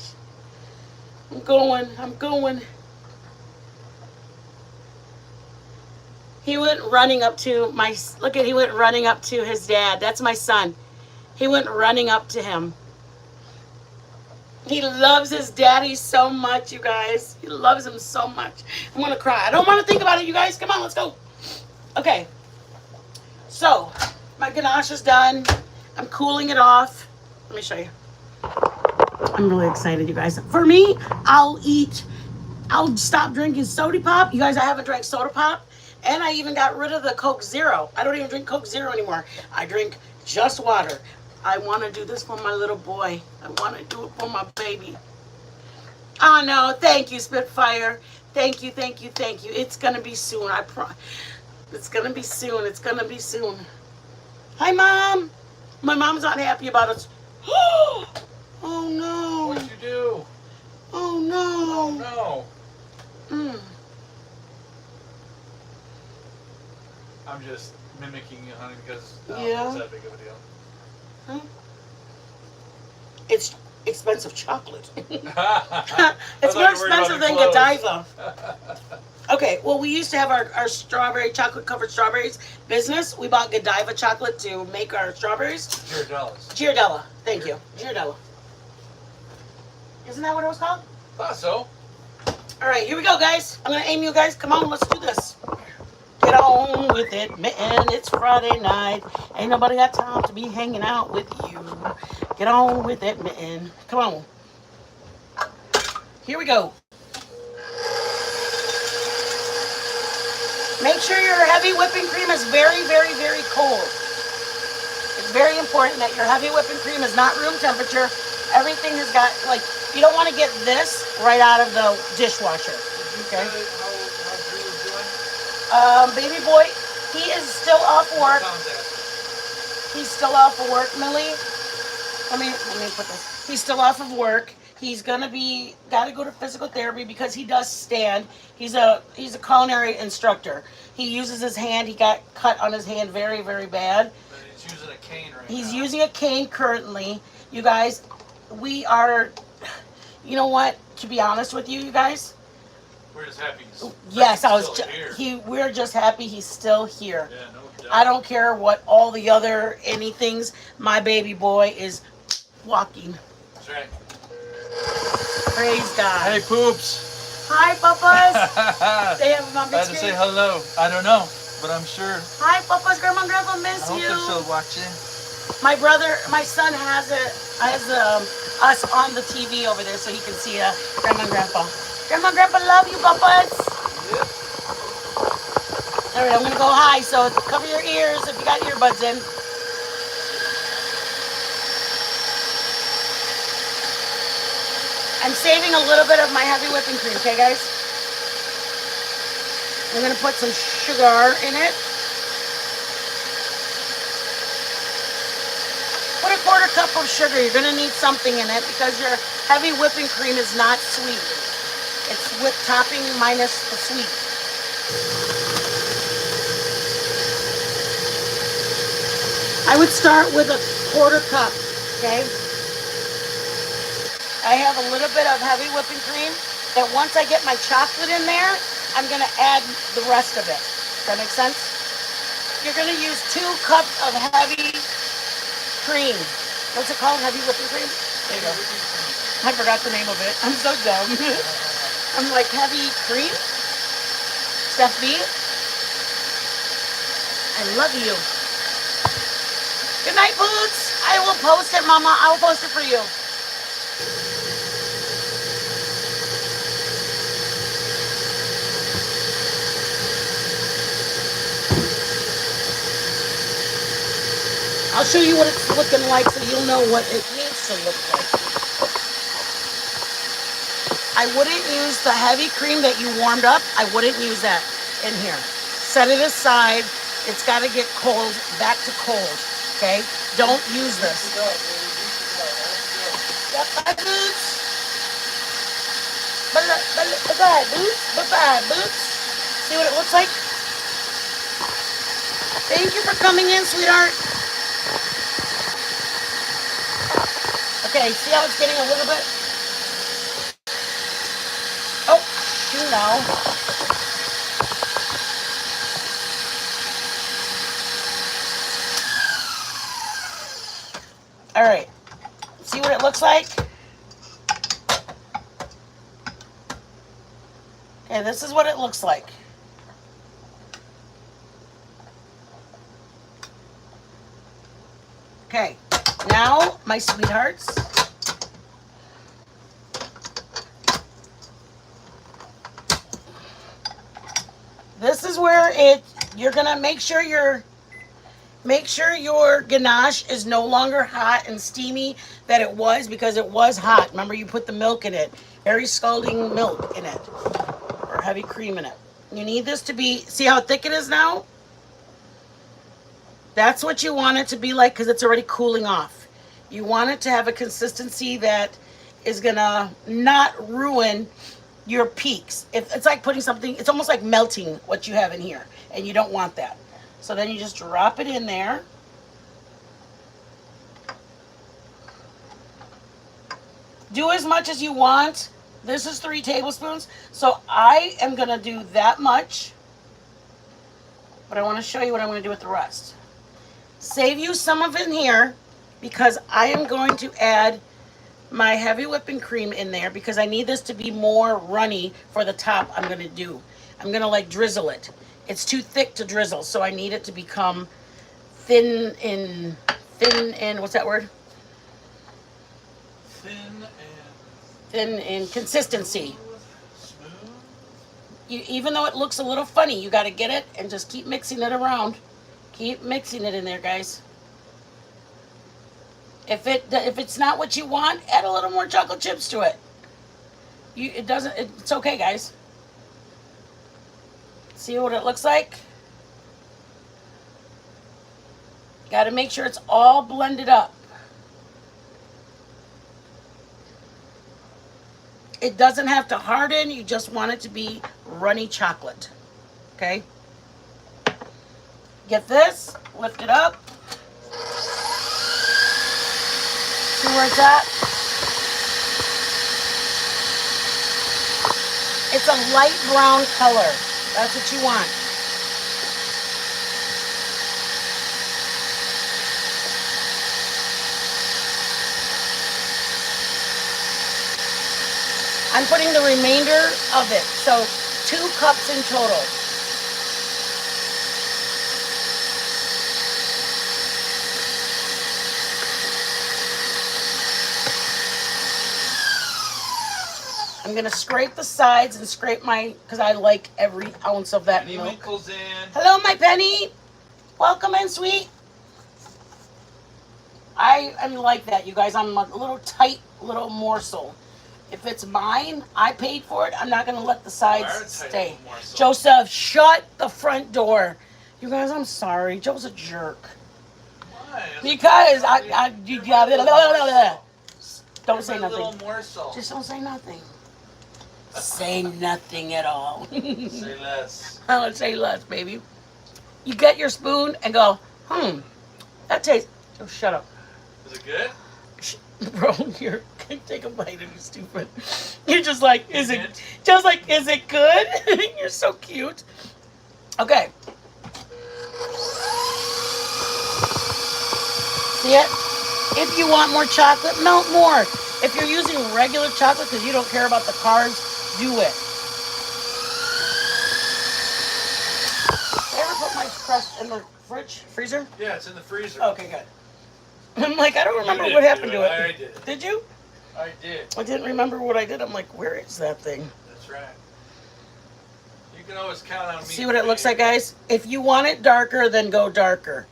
I'm going. He went running up to he went running up to his dad. That's my son. He went running up to him. He loves his daddy so much, you guys. He loves him so much. I'm going to cry. I don't want to think about it, you guys. Come on, let's go. Okay. So, my ganache is done. I'm cooling it off. Let me show you. I'm really excited, you guys. For me, I'll stop drinking soda pop. You guys, I haven't drank soda pop. And I even got rid of the Coke Zero. I don't even drink Coke Zero anymore. I drink just water. I want to do this for my little boy. I want to do it for my baby. Oh, no. Thank you, Spitfire. Thank you. It's going to be soon. It's going to be soon. It's going to be soon. Hi, Mom. My mom's not happy about us. Oh, no. What'd you do? Oh, no. Oh, no. Mm. I'm just mimicking you, honey, because Yeah. it's that big of a deal. Huh? It's expensive chocolate. It's more expensive than Godiva. Okay, well, we used to have our strawberry chocolate covered strawberries business. We bought Godiva chocolate to make our strawberries. Ghirardellas. Ghirardello. Thank you. Ghirardello. Isn't that what it was called? Thought so. All right, here we go, guys. I'm going to aim you guys. Come on, let's do this. Get on with it, man. It's Friday night. Ain't nobody got time to be hanging out with you. Get on with it, mitten. Come on. Here we go. Make sure your heavy whipping cream is very, very, very cold. It's very important that your heavy whipping cream is not room temperature. Everything has got, like, you don't want to get this right out of the dishwasher. Okay? How Drew is doing? Baby boy, he is still off work. He's still off of work, Millie. Let me put this. He's still off of work. He's gotta go to physical therapy because he does stand. He's a culinary instructor. He uses his hand. He got cut on his hand very, very bad. But he's using a cane right now. He's using a cane currently. You guys, we are, you know what? To be honest with you, you guys. We're just happy. Yes, I was. Here. We're just happy he's still here. Yeah, no doubt. I don't care what all the other anythings. My baby boy is walking. That's right. Praise God. Hey, poops. Hi, papas. They have my I had to say hello. I don't know, but I'm sure. Hi, papas. Grandma and Grandpa I miss hope you. they're still watching. My son has us on the TV over there so he can see Grandma and Grandpa. Grandma and Grandpa love you, papas. Yep. All right, I'm gonna go high, so cover your ears if you got earbuds in. I'm saving a little bit of my heavy whipping cream, okay, guys? I'm gonna put some sugar in it. Put a quarter cup of sugar. You're gonna need something in it because your heavy whipping cream is not sweet. It's whip topping minus the sweet. I would start with a quarter cup, okay? I have a little bit of heavy whipping cream that once I get my chocolate in there, I'm gonna add the rest of it. Does that make sense? You're gonna use 2 cups of heavy cream. What's it called? Heavy whipping cream? There you go. I forgot the name of it. I'm so dumb. I'm like, heavy cream? Steph B? I love you. Good night, Boots. I will post it, Mama. I will post it for you. I'll show you what it's looking like so you'll know what it needs to look like. I wouldn't use the heavy cream that you warmed up. I wouldn't use that in here. Set it aside. It's got to get cold, back to cold, okay? Don't use this. Bye-bye, Boots. Bye-bye, Boots. Bye-bye, Boots. See what it looks like? Thank you for coming in, sweetheart. Okay, see how it's getting a little bit? Oh, you know. All right, see what it looks like? Okay, this is what it looks like. Okay, now, my sweethearts, this is where you're gonna make sure your ganache is no longer hot and steamy that it was, because it was hot. Remember, you put the milk in it, very scalding milk in it, or heavy cream in it. You need this to be, see how thick it is now? That's what you want it to be like because it's already cooling off. You want it to have a consistency that is gonna not ruin your peaks. It's like putting something, it's almost like melting what you have in here, and you don't want that. So then you just drop it in there. Do as much as you want. This is 3 tablespoons, so I am gonna do that much, but I wanna show you what I'm gonna do with the rest. Save you some of it in here because I am going to add my heavy whipping cream in there because I need this to be more runny for the top I'm going to do. I'm going to like drizzle it. It's too thick to drizzle, so I need it to become thin in, what's that word? thin in consistency. Smooth. Even though it looks a little funny, you got to get it and just keep mixing it around. Keep mixing it in there, guys. If it's not what you want, add a little more chocolate chips to it. It's okay, guys. See what it looks like? Got to make sure it's all blended up. It doesn't have to harden. You just want it to be runny chocolate. Okay? Get this. Lift it up. See where it's at? It's a light brown color. That's what you want. I'm putting the remainder of it, so 2 cups in total. I'm gonna scrape the sides and scrape because I like every ounce of that Penny milk. Winkle's in. Hello, my Penny. Welcome in, sweet. I'm like that, you guys. I'm a little tight, little morsel. If it's mine, I paid for it. I'm not gonna let the sides stay. Joseph, shut the front door. You guys, I'm sorry. Joe's a jerk. Why? Because don't say nothing. Little morsel. Just don't say nothing. Say nothing at all. Say less. I don't say less, baby. You get your spoon and go, that tastes. Oh, shut up. Is it good? Bro, you're take a bite and you're stupid. You're just like, is it good? You're so cute. Okay. See it? If you want more chocolate, melt more. If you're using regular chocolate because you don't care about the carbs, do it. Did I ever put my crust in the freezer? Yeah, it's in the freezer. Okay, good. I'm like, I don't remember what happened to it. I did. Did you? I did. I didn't remember what I did. I'm like, where is that thing? That's right. You can always count on me. See what it looks like, guys? If you want it darker, then go darker.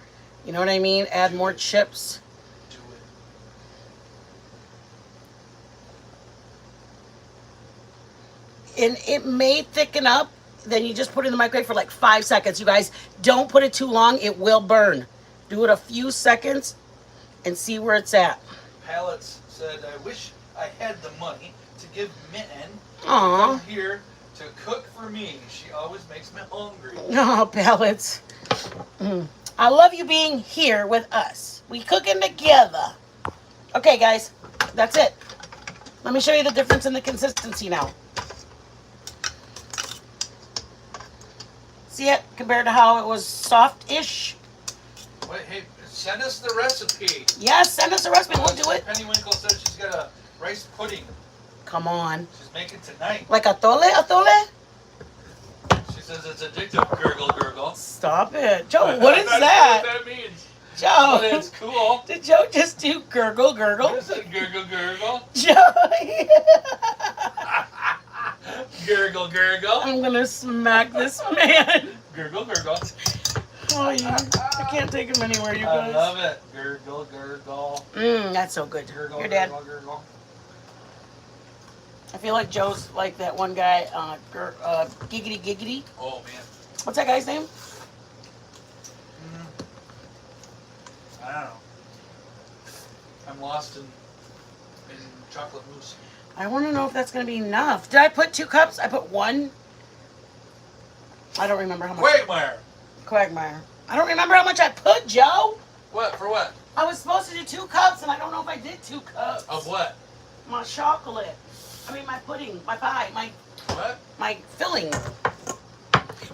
You know what I mean? Add more chips. Do it. And it may thicken up. Then you just put it in the microwave for like 5 seconds. You guys, don't put it too long. It will burn. Do it a few seconds and see where it's at. Pallets said, I wish I had the money to give Mitten Aww. come here to cook for me. She always makes me hungry. Oh, Pallets. I love you being here with us. We cooking together. Okay, guys, that's it. Let me show you the difference in the consistency now. See it compared to how it was soft-ish? Wait, hey, send us the recipe. Yes, send us a recipe. We'll do it. Penny Winkle said she's got a rice pudding. Come on. She's making tonight. Like atole? Atole? She says it's addictive. Gurgle, gurgle. Stop it. Joe, what is that? That's what that means. Joe. But it's cool. Did Joe just do gurgle, gurgle? I said gurgle, gurgle. Joe. Gurgle, gurgle. I'm going to smack this man. Gurgle, gurgle. Oh, I can't take him anywhere, you I guys. love it. Gurgle, gurgle. That's so good. Gurgle, Your dad. gurgle, gurgle. I feel like Joe's like that one guy, Giggity Giggity. Oh, man. What's that guy's name? I don't know. I'm lost in chocolate mousse. I want to know if that's going to be enough. Did I put 2 cups? I put 1. I don't remember how much. Quagmire. Quagmire. I don't remember how much I put, Joe. What? For what? I was supposed to do 2 cups, and I don't know if I did 2 cups. Of what? My chocolate. I mean, my pudding, my pie, What? my filling.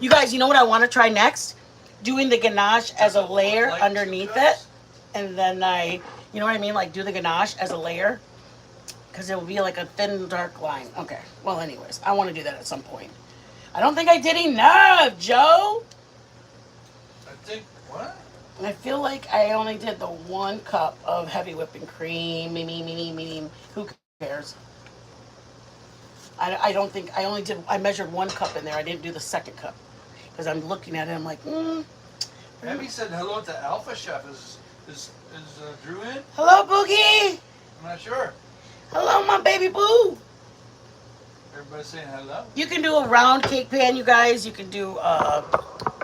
You guys, you know what I want to try next? Doing the ganache as a layer Like underneath 2 it. cups? And then you know what I mean? Like do the ganache as a layer. Because it will be like a thin, dark line. Okay. Well, anyways, I want to do that at some point. I don't think I did enough, Joe. I think, what? I feel like I only did the 1 cup of heavy whipping cream. Who cares? I don't think I only did. I measured 1 cup in there. I didn't do the 2nd cup because I'm looking at it. I'm like, Abby said hello to Alpha Chef. Is Drew in? hello, Boogie. I'm not sure. Hello, my baby boo. Everybody's saying hello. You can do a round cake pan, you guys. You can do.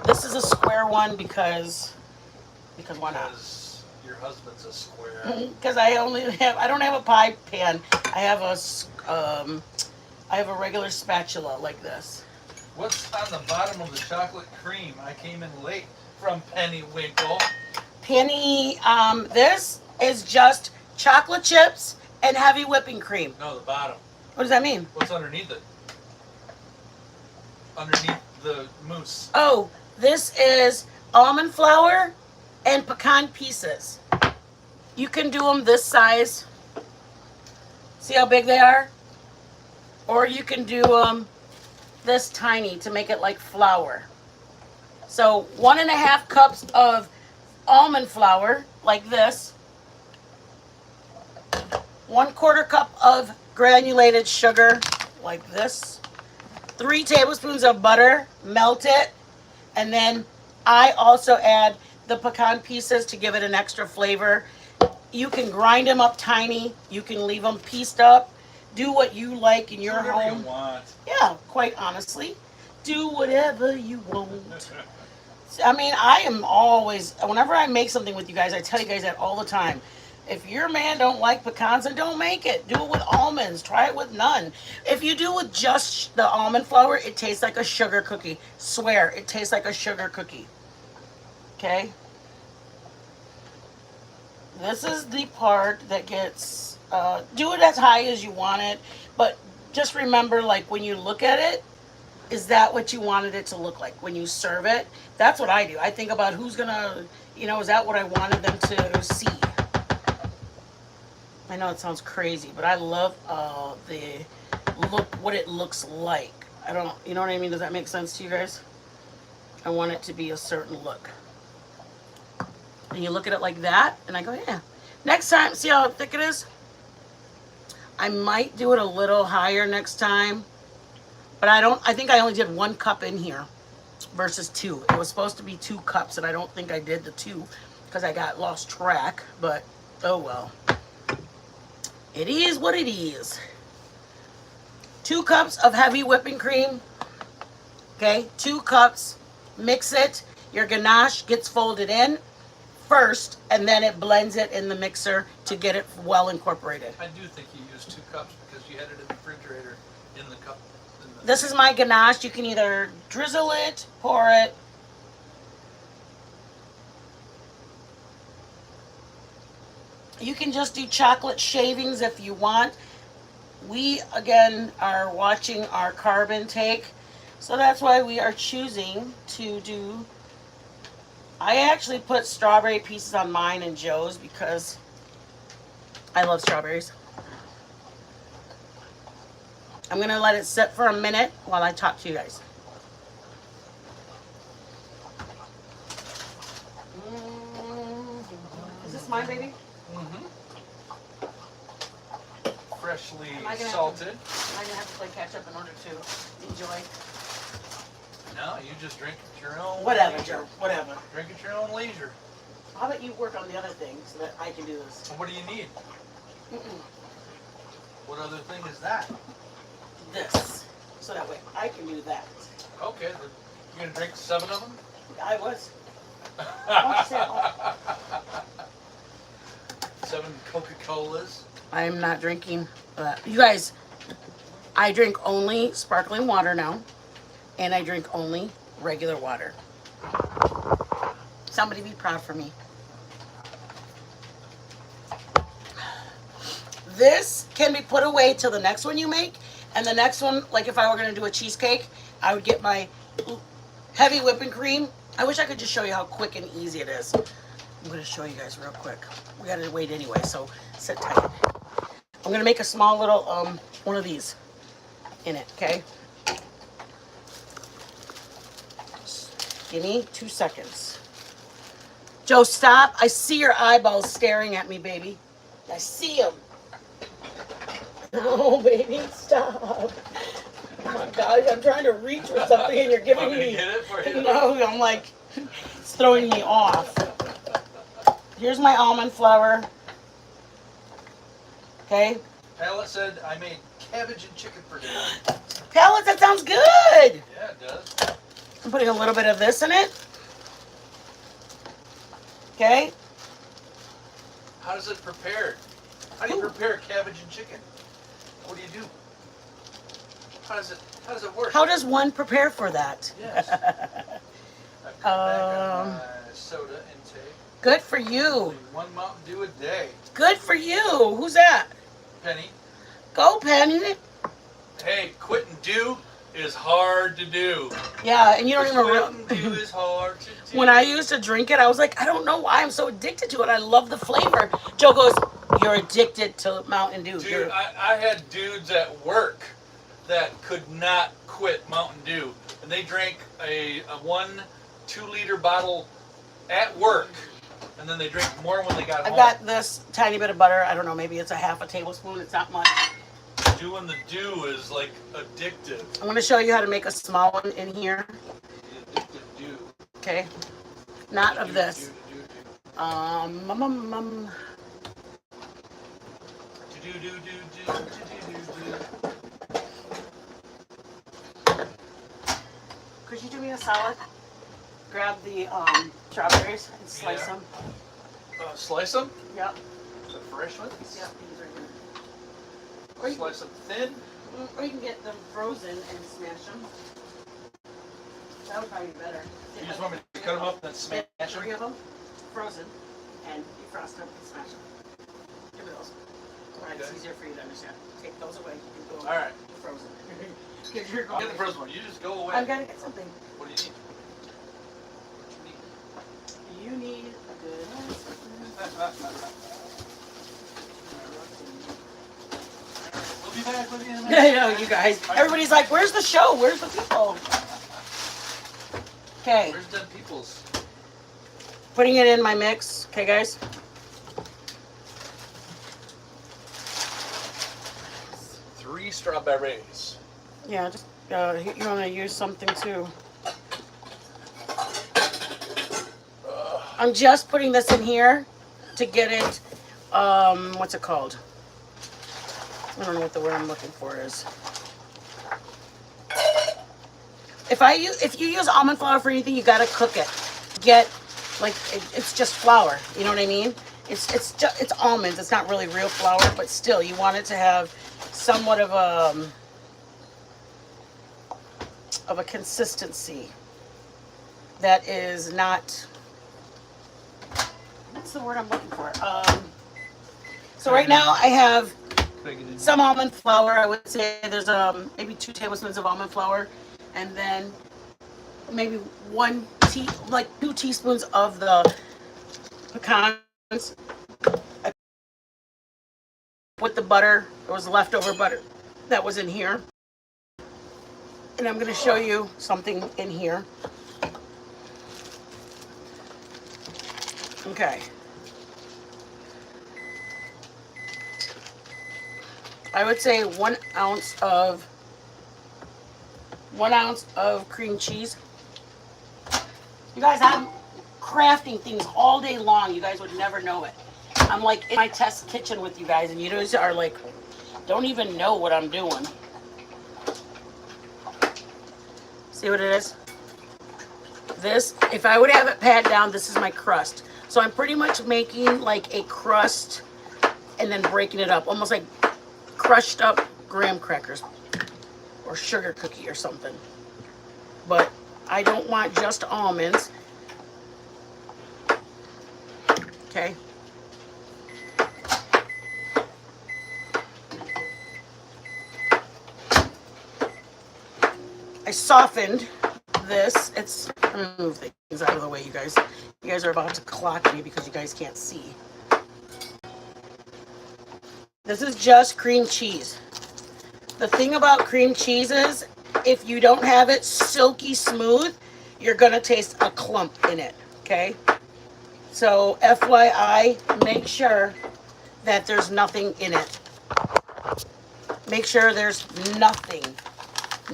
This is a square one because why not? Because your husband's a square. Because I don't have a pie pan. I have a regular spatula like this. What's on the bottom of the chocolate cream? I came in late from Penny Winkle. Penny, this is just chocolate chips and heavy whipping cream. No, the bottom. What does that mean? What's underneath it? Underneath the mousse. Oh, this is almond flour and pecan pieces. You can do them this size. See how big they are? Or you can do them this tiny to make it like flour. So 1.5 cups of almond flour, like this. 1/4 cup of granulated sugar, like this. 3 tablespoons of butter, melt it. And then I also add the pecan pieces to give it an extra flavor. You can grind them up tiny. You can leave them pieced up. Do what you like in your Whatever home. you want. Yeah, quite honestly. Do whatever you want. I mean, I am always, whenever I make something with you guys, I tell you guys that all the time. If your man don't like pecans, then don't make it. Do it with almonds. Try it with none. If you do with just the almond flour, it tastes like a sugar cookie. Swear, it tastes like a sugar cookie. Okay? This is the part that gets, do it as high as you want it, but just remember, like, when you look at it, is that what you wanted it to look like? When you serve it, that's what I do. I think about who's gonna, is that what I wanted them to see? I know it sounds crazy, but I love the look, what it looks like. I don't, you know what I mean? Does that make sense to you guys? I want it to be a certain look. And you look at it like that, and I go, yeah. Next time, see how thick it is? I might do it a little higher next time, but I think I only did 1 cup in here versus 2. It was supposed to be 2 cups, and I don't think I did the 2 because I got lost track, but oh well. It is what it is. 2 cups of heavy whipping cream. Okay, 2 cups. Mix it. Your ganache gets folded in first, and then it blends it in the mixer to get it well incorporated. I do think you used 2 cups because you had it in the refrigerator in the cup. This is my ganache. You can either drizzle it, pour it. You can just do chocolate shavings if you want. We, again, are watching our carb intake. So that's why we are choosing to do... I actually put strawberry pieces on mine and Joe's because I love strawberries. I'm going to let it sit for a minute while I talk to you guys. Is this mine, baby? Mm-hmm. Freshly Am I gonna salted. Am I going to have to play catch up in order to enjoy? No, you just drink at your own Whatever, leisure. Joe. Whatever. Drink at your own leisure. How about you work on the other thing so that I can do this? What do you need? Mm-mm. What other thing is that? This. So that way I can do that. Okay, you're going to drink 7 of them? I was. Don't you say it all. 7 Coca-Colas. I am not drinking. You guys, I drink only sparkling water now. And I drink only regular water. Somebody be proud for me. This can be put away till the next one you make. And the next one, like if I were going to do a cheesecake, I would get my heavy whipping cream. I wish I could just show you how quick and easy it is. I'm going to show you guys real quick. We got to wait anyway, so sit tight. I'm going to make a small little one of these in it, okay? Give me 2 seconds. Joe, stop. I see your eyeballs staring at me, baby. I see them. Oh, baby, stop. Oh my gosh, I'm trying to reach for something and you're giving me. Get it for you? No, I'm like, it's throwing me off. Here's my almond flour. Okay. Pala said I made cabbage and chicken for dinner. Pellets, that sounds good. Yeah, it does. I'm putting a little bit of this in it. Okay. How does it prepare? How do you prepare cabbage and chicken? What do you do? How does it work? How does one prepare for that? Yes. I've cut back on my soda intake. Good for you. Only 1 Mountain Dew a day. Good for you. Who's that? Penny. Go, Penny. Hey, quitting dew is hard to do. Yeah, and you don't even Quitting dew is hard to do. When I used to drink it, I was like, I don't know why I'm so addicted to it. I love the flavor. Joe goes, you're addicted to Mountain Dew. Dude, I had dudes at work that could not quit Mountain Dew. And they drank a 1 2-liter bottle at work. And then they drink more when they got home. I've got this tiny bit of butter. I don't know, maybe it's a half a tablespoon. It's not much. Doing the dew is like addictive. I'm going to show you how to make a small one in here. The addictive dew. Okay. Not of this. Dew. Could you do me a solid? Grab the strawberries and slice them. Slice them? Yep. The fresh ones? Yep. These are good. Or you, Slice them thin. or you can get them frozen and smash them. That would probably be better. You just want me to cut them up and then smash Get them? 3 of them frozen and defrost them and smash them. Give me those. Alright, it's Okay. easier for you to understand. Take those away. You can go Alright. frozen. Because you're going. Get the first one. You just go away. I'm gonna get something. What do you need? You need a good We'll be back with you in a I minute. know, you guys. Everybody's like, where's the show? Where's the people? Okay, Where's them peoples? putting it in my mix. Okay, guys. Three strawberries. Yeah, just you want to use something too. I'm just putting this in here to get it. What's it called? I don't know what the word I'm looking for is. If you use almond flour for anything, you gotta cook it. Get like it's just flour. You know what I mean? It's almonds. It's not really real flour, but still, you want it to have somewhat of a consistency that is not. What's the word I'm looking for? So right now I have some almond flour. I would say there's maybe 2 tablespoons of almond flour, and then maybe 2 teaspoons of the pecans. I put the butter. There was leftover butter that was in here, and I'm going to show you something in here. Okay. I would say 1 ounce of cream cheese. You guys, I'm crafting things all day long. You guys would never know it. I'm like in my test kitchen with you guys, and you guys are like, don't even know what I'm doing. See what it is? This, if I would have it pat down, this is my crust. So I'm pretty much making like a crust and then breaking it up, almost like crushed up graham crackers or sugar cookie or something. But I don't want just almonds. Okay. I softened this. Let me move things out of the way, you guys. You guys are about to clock me because you guys can't see. This is just cream cheese. The thing about cream cheese is, if you don't have it silky smooth, you're gonna taste a clump in it, okay? So FYI, make sure that there's nothing in it. Make sure there's nothing.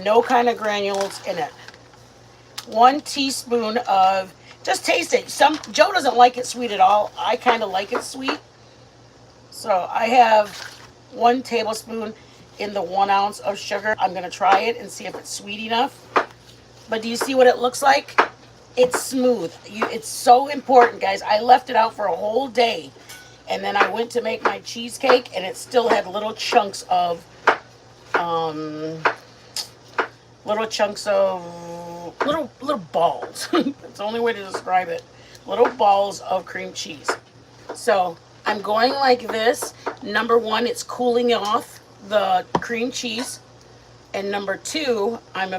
No kind of granules in it. 1 teaspoon of, just taste it. Joe doesn't like it sweet at all. I kind of like it sweet. So I have 1 tablespoon in the 1 ounce of sugar. I'm gonna try it and see if it's sweet enough. But do you see what it looks like? It's smooth. It's so important, guys. I left it out for a whole day. And then I went to make my cheesecake and it still had little chunks of, little balls. That's the only way to describe it. Little balls of cream cheese. So I'm going like this. Number 1, it's cooling off the cream cheese. And number 2, I'm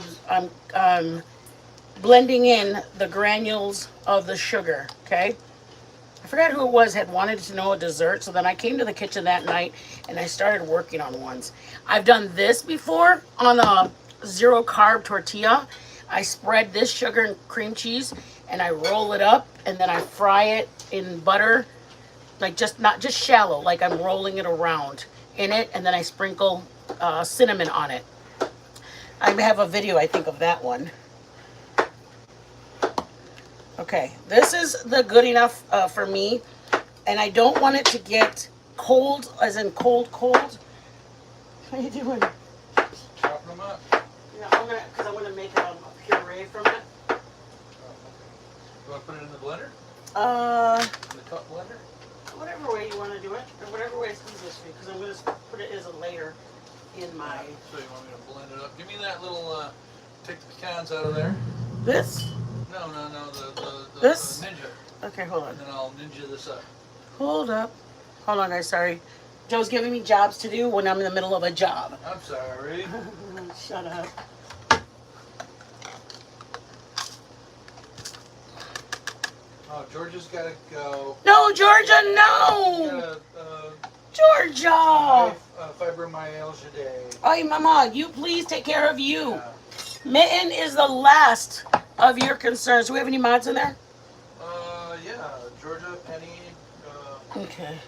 blending in the granules of the sugar, okay? I forgot who it was had wanted to know a dessert, so then I came to the kitchen that night and I started working on ones. I've done this before on a 0 carb tortilla. I spread this sugar and cream cheese and I roll it up and then I fry it in butter, like not just shallow, like I'm rolling it around in it, and then I sprinkle cinnamon on it. I have a video, I think, of that one. Okay, this is the good enough for me, and I don't want it to get cold, as in cold. How you doing? Chopping them up. Yeah, because I'm gonna make a puree from it. You want to put it in the blender? In the cup blender? Whatever way you want to do it, or whatever way is easiest for you, because I'm gonna put it as a layer in my. So you want me to blend it up? Give me that little. Take the pecans out of there. This? No, the This? ninja. Okay, hold on. And then I'll ninja this up. Hold up. Hold on, guys. Sorry. Joe's giving me jobs to do when I'm in the middle of a job. I'm sorry. Shut up. Oh, Georgia's got to go. No, Georgia, She's no! got Georgia! fibromyalgia day. Hey, Mama, you please take care of you. Yeah. Mitten is the last of your concerns. Do we have any mods in there? Yeah. Georgia, Penny. Okay.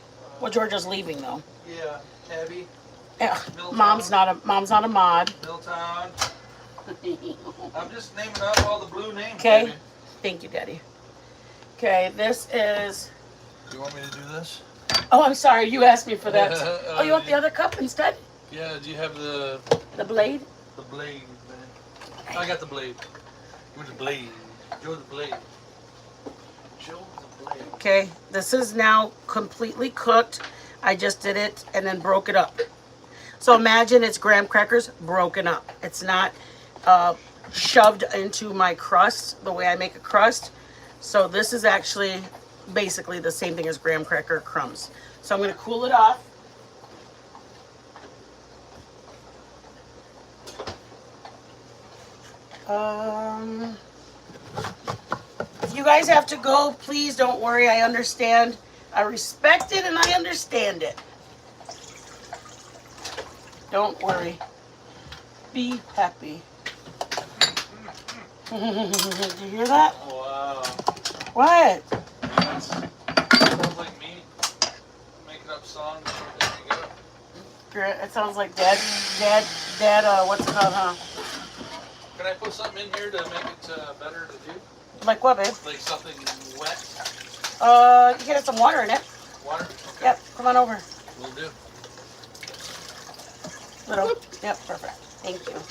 Well, Georgia's leaving though. Yeah. Abby. Yeah. Milltown. Mom's not a mod. Milltown. I'm just naming up all the blue names. Okay. Baby. Thank you, Daddy. Okay, this is. Do you want me to do this? Oh, I'm sorry. You asked me for that. Oh, you want the other cup instead? Yeah. Do you have the blade? The blade, man. I got the blade. You're the blade. Joe the blade. Joe the blade. Okay, this is now completely cooked. I just did it and then broke it up. So imagine it's graham crackers broken up. It's not shoved into my crust the way I make a crust. So this is actually basically the same thing as graham cracker crumbs. So I'm going to cool it off. If you guys have to go, please don't worry. I understand. I respect it and I understand it. Don't worry. Be happy. Did you hear that? Wow. What? Sounds like me making up songs before they go. It sounds like Dad, what's it called, huh? Can I put something in here to make it better to do? Like what, babe? Like something wet? You can have some water in it. Water? Okay. Yep, come on over. Will do. Little. Yep, perfect. Thank you.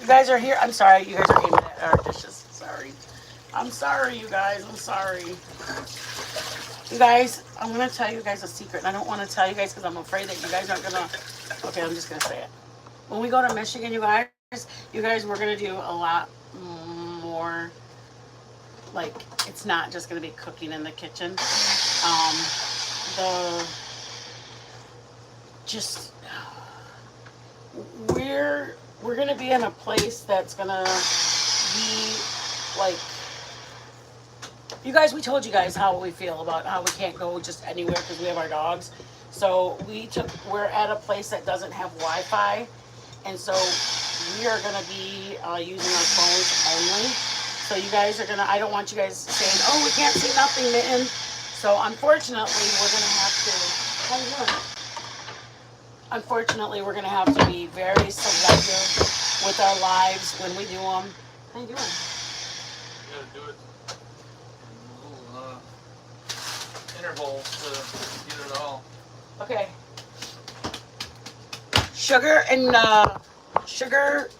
You guys are here. I'm sorry, you guys are aiming at our dishes. Sorry. I'm sorry, you guys. I'm sorry. You guys, I'm going to tell you guys a secret. And I don't want to tell you guys because I'm afraid that you guys aren't going to... Okay, I'm just going to say it. When we go to Michigan, you guys, we're going to do a lot more... Like, it's not just going to be cooking in the kitchen. We're going to be in a place that's going to be like... You guys, we told you guys how we feel about how we can't go just anywhere because we have our dogs. So we're at a place that doesn't have Wi-Fi, and so we are gonna be using our phones only. So you guys are gonna. I don't want you guys saying, "Oh, we can't see nothing, mitten." So unfortunately, we're gonna have to. How you doing? Unfortunately, we're gonna have to be very selective with our lives when we do them. How you doing? You gotta do it in little intervals to get it all. Okay. Sugar and sugar.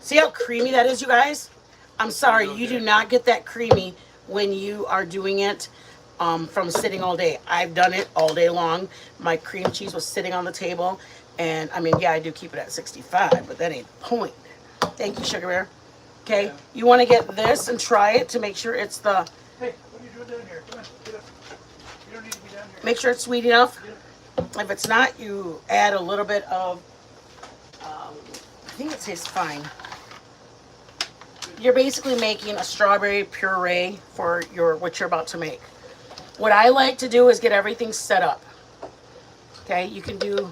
See how creamy that is, you guys? I'm sorry, you do not get that creamy when you are doing it from sitting all day. I've done it all day long. My cream cheese was sitting on the table, and I mean, yeah, I do keep it at 65, but that ain't the point. Thank you, Sugar Bear. Okay, Yeah. you want to get this and try it to make sure it's the. Hey, what are you doing down here? Come on, get up. You don't need to be down here. Make sure it's sweet enough. If it's not, you add a little bit of. I think it tastes fine. You're basically making a strawberry puree for what you're about to make. What I like to do is get everything set up. Okay, you can do.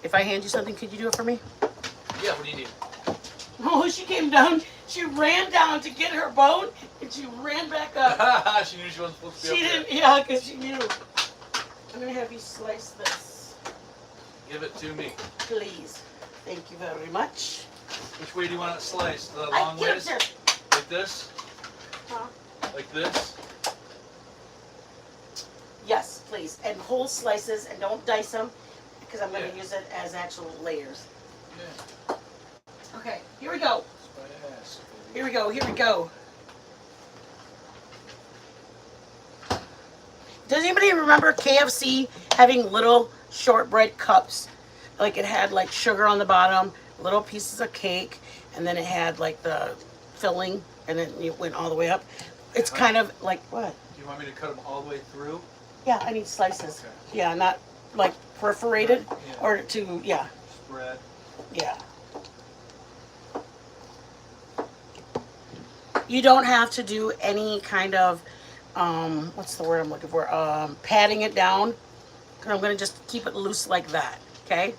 If I hand you something, could you do it for me? Yeah, what do you need? Oh, she came down. She ran down to get her bone, and she ran back up. She knew she wasn't supposed to be She up didn't, there. yeah, because she knew. I'm gonna have you slice this, Give it to me. please. Thank you very much. Which way do you want it sliced? The long Get up ways? there. Like this? Huh? Like this? Yes, please, and whole slices, and don't dice them, because I'm gonna Yeah. use it as actual layers. Yeah. Okay, here we go. That's what I asked. Here we go. Here we go. Does anybody remember KFC having little shortbread cups? Like it had like sugar on the bottom, little pieces of cake, and then it had like the filling, and then it went all the way up. It's kind of like what? Do you want me to cut them all the way through? Yeah, I need slices. Okay. Yeah, not like perforated Yeah. or to, yeah, Spread. yeah. You don't have to do any kind of, what's the word I'm looking for? Patting it down. I'm gonna just keep it loose like that, okay?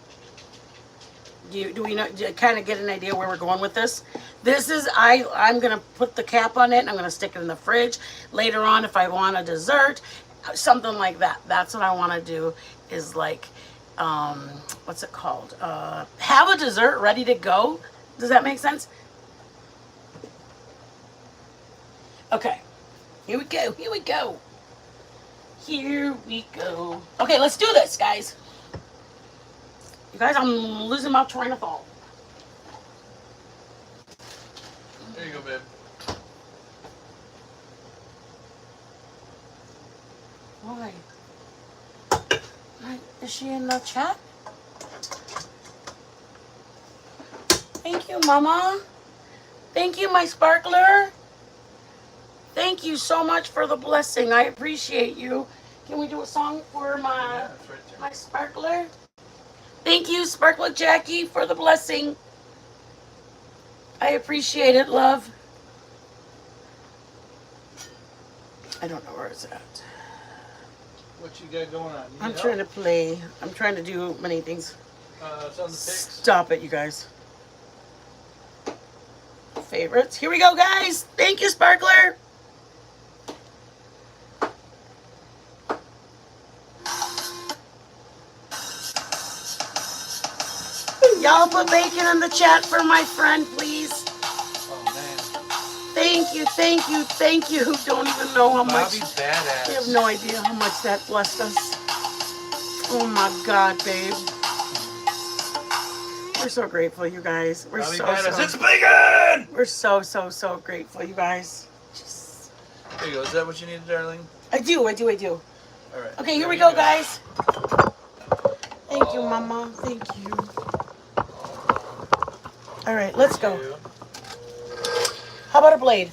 Do we know, do you kind of get an idea where we're going with this? This is, I'm gonna put the cap on it and I'm gonna stick it in the fridge. Later on, if I want a dessert, something like that. That's what I wanna do is like, what's it called? Have a dessert ready to go. Does that make sense? Okay, here we go, here we go. Here we go. Okay, let's do this, guys. You guys, I'm losing my train of thought. There you go, babe. Why? Is she in the chat? Thank you, Mama. Thank you, my sparkler. Thank you so much for the blessing. I appreciate you. Can we do a song for Yeah, it's right there. my sparkler? Thank you, Sparkler Jackie, for the blessing. I appreciate it, love. I don't know where it's at. What you got going on? I'm trying to play. I'm trying to do many things. It's on the picks. Stop it, you guys. Favorites. Here we go, guys. Thank you, Sparkler. Y'all put bacon in the chat for my friend, please. Oh, man. Thank you, thank you, thank you. Don't even know how much. Bobby's badass. You have no idea how much that blessed us. Oh my God, babe. We're so grateful, you guys. We're Bobby so, badass. so, It's bacon! we're so, so, so grateful, you guys. Just, There you go. Is that what you needed, darling? I do. All right. Okay, here we you go, guys. Thank you, Mama. Thank you. All right, let's go. How about a blade?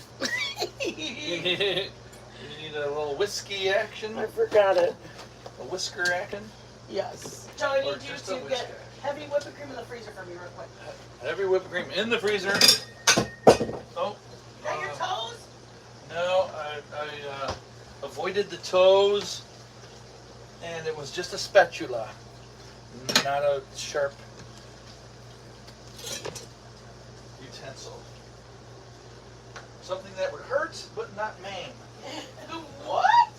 You need a little whiskey action? I forgot it. A whisker action? Yes. Joe, I Or need you just a to get whisker. heavy whipping cream in the freezer for me real quick. Heavy whipped cream in the freezer. Oh. Got your toes? No, I avoided the toes. and it was just a spatula, not a sharp utensil. Something that would hurt but not maim. What?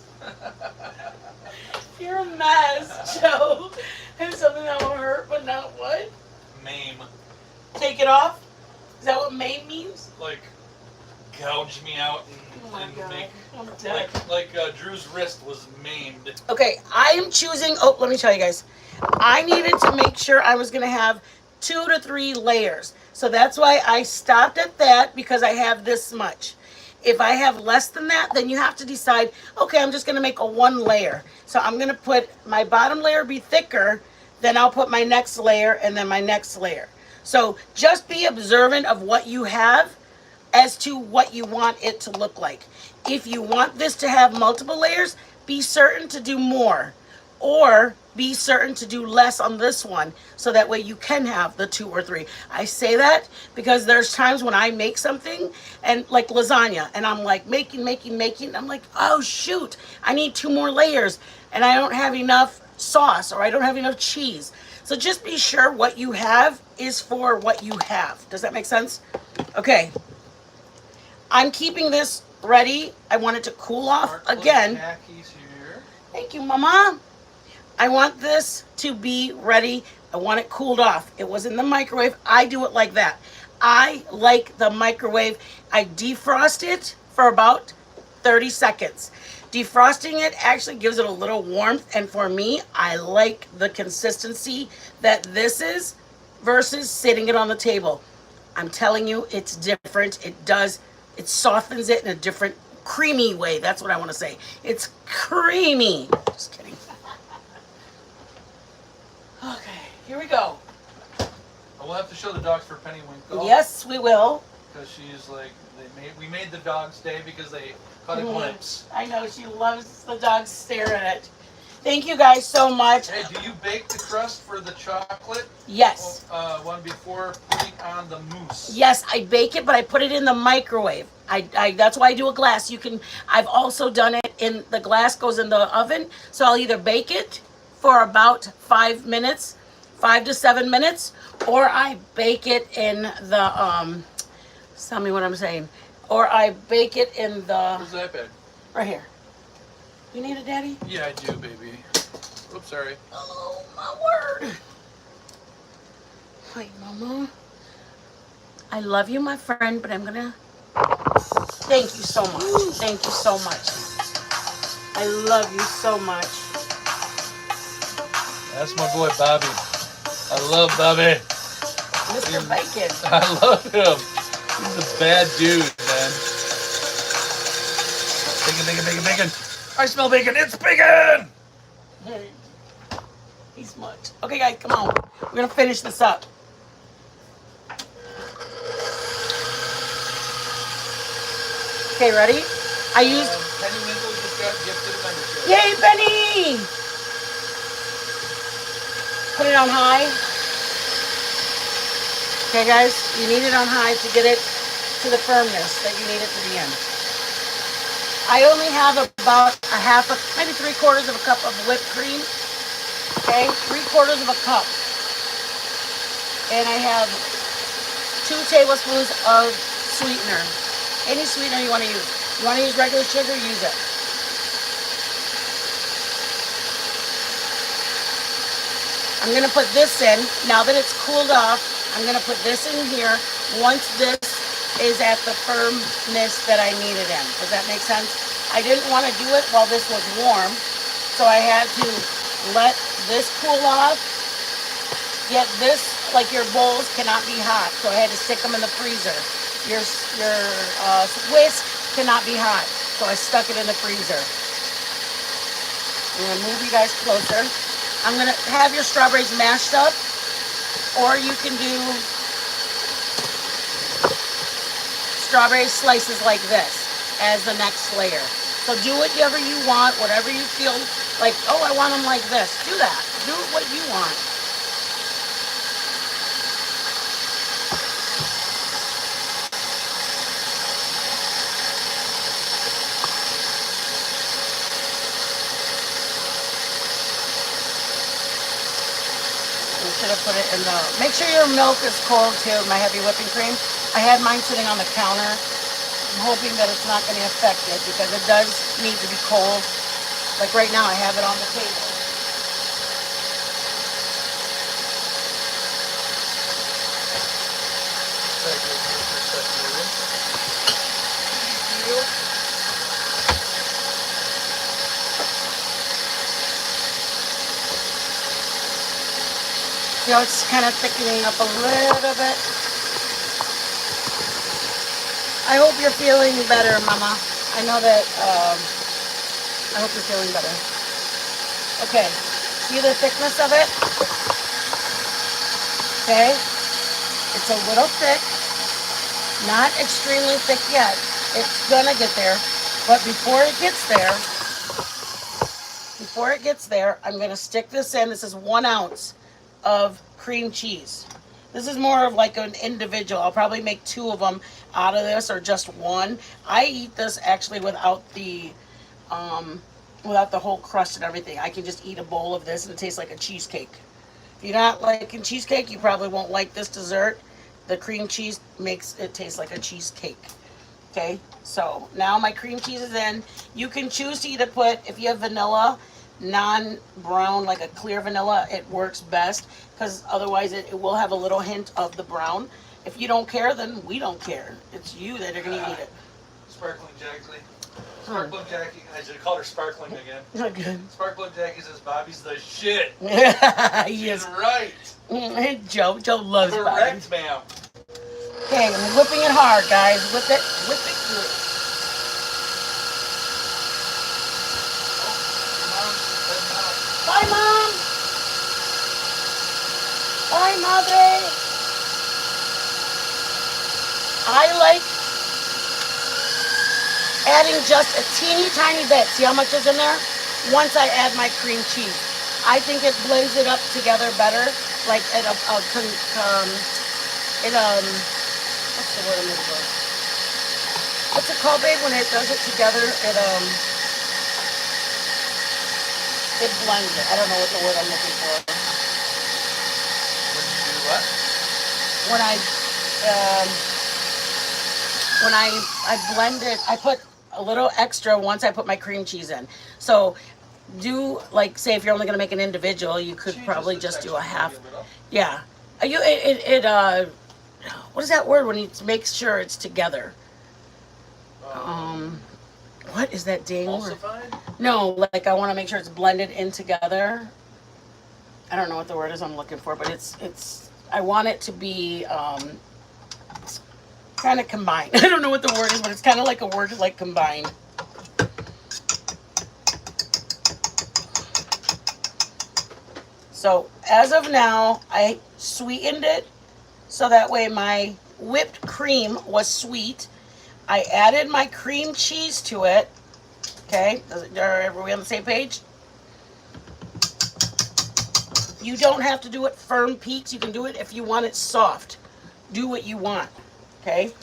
You're a mess, Joe. And something that will hurt, but not what? Maim. Take it off? Is that what maim means? Like gouge me out Oh my and God. make I'm dead. like Drew's wrist was maimed. Okay, I am choosing. Oh, let me tell you guys. I needed to make sure I was going to have 2 to 3 layers. So that's why I stopped at that, because I have this much. If I have less than that, then you have to decide, okay, I'm just going to make a 1 layer. So I'm going to put my bottom layer be thicker, then I'll put my next layer and then my next layer. So just be observant of what you have as to what you want it to look like. If you want this to have multiple layers, be certain to do more, or be certain to do less on this one, so that way you can have the 2 or 3. I say that because there's times when I make something, and like lasagna, and I'm like making, and I'm like, oh shoot, I need 2 more layers, and I don't have enough sauce, or I don't have enough cheese. So just be sure what you have is for what you have. Does that make sense? Okay. I'm keeping this ready. I want it to cool off again. Khakis here. Thank you, Mama. I want this to be ready. I want it cooled off. It was in the microwave. I do it like that. I like the microwave. I defrost it for about 30 seconds. Defrosting it actually gives it a little warmth, and for me, I like the consistency that this is versus sitting it on the table. I'm telling you, it's different. It softens it in a different, creamy way. That's what I want to say. It's creamy. Just kidding. Okay, here we go. We'll have to show the dogs for Pennywinkle. Yes, we will. Because she's like, we made the dog's day because they caught a glimpse. I know, she loves the dogs stare at it. Thank you guys so much. Hey, do you bake the crust for the chocolate? Yes. One before putting on the mousse? Yes, I bake it, but I put it in the microwave. That's why I do a glass. I've also done it in, the glass goes in the oven. So I'll either bake it for about 5 minutes, 5 to 7 minutes, or I bake it in the, tell me what I'm saying. Or I bake it in the, Where's the iPad? right here. You need it, Daddy? Yeah, I do, baby. Oops, sorry. Oh, my word. Wait, Mama. I love you, my friend, but I'm gonna, thank you so much. Thank you so much. I love you so much. That's my boy, Bobby. I love Bobby. Mr. Bacon. I love him. He's a bad dude, man. Bacon. I smell bacon. It's bacon! He's much. Okay, guys, come on. We're gonna finish this up. Okay, ready? I used. Pennywinkle just got gifted a membership. Yay, Benny! Put it on high. Okay, guys, you need it on high to get it to the firmness that you need it to be in. I only have about a half, maybe 3/4 of a cup of whipped cream. Okay, 3/4 of a cup. And I have 2 tablespoons of sweetener. Any sweetener you want to use. You want to use regular sugar, use it. I'm going to put this in. Now that it's cooled off, I'm going to put this in here once this is at the firmness that I need it in. Does that make sense? I didn't want to do it while this was warm, so I had to let this cool off. Yet this, like your bowls, cannot be hot, so I had to stick them in the freezer. Your whisk cannot be hot, so I stuck it in the freezer. I'm going to move you guys closer. I'm going to have your strawberries mashed up, or you can do strawberry slices like this as the next layer. So do whatever you want, whatever you feel like, oh, I want them like this. Do that. Do what you want. should have put it in the. Make sure your milk is cold too. My heavy whipping cream. I had mine sitting on the counter. I'm hoping that it's not going to affect it because it does need to be cold. Like right now, I have it on the table. You know, it's kind of thickening up a little bit. I hope you're feeling better, Mama. I know that, I hope you're feeling better. Okay, see the thickness of it? Okay, it's a little thick, not extremely thick yet. It's gonna get there, but before it gets there, I'm gonna stick this in. This is 1 ounce of cream cheese. This is more of like an individual. I'll probably make 2 of them out of this or just 1. I eat this actually without the whole crust and everything. I can just eat a bowl of this and it tastes like a cheesecake. If you're not liking cheesecake, you probably won't like this dessert. The cream cheese makes it taste like a cheesecake. Okay, so now my cream cheese is in. You can choose to either put, if you have vanilla, non-brown, like a clear vanilla, it works best because otherwise it will have a little hint of the brown. If you don't care, then we don't care. It's you that are going to eat it. Sparkling Jackie. Sparkling Jackie. I should call her Sparkling again. Good. Sparkling Jackie says Bobby's the shit. Yes. Right. Joe loves Bobby. Correct, ma'am. Okay, I'm whipping it hard, guys. Whip it good. Bye, Mom. Bye, Madre. I like adding just a teeny tiny bit. See how much is in there? Once I add my cream cheese. I think it blends it up together better. Like what's the word I'm looking for? What's it called, babe? When it does it together, it blends it. I don't know what the word I'm looking for. When you do what? When I blend it, I put a little extra once I put my cream cheese in. So do, like, say if you're only going to make an individual, you could probably just do a half. Yeah. What is that word when you make sure it's together? What is that dang word? No, like I want to make sure it's blended in together. I don't know what the word is I'm looking for, but it's I want it to be kind of combined. I don't know what the word is, but it's kind of like a word like combined. So as of now, I sweetened it so that way my whipped cream was sweet. I added my cream cheese to it. Okay, are we on the same page? You don't have to do it firm peaks. You can do it if you want it soft. Do what you want. Okay?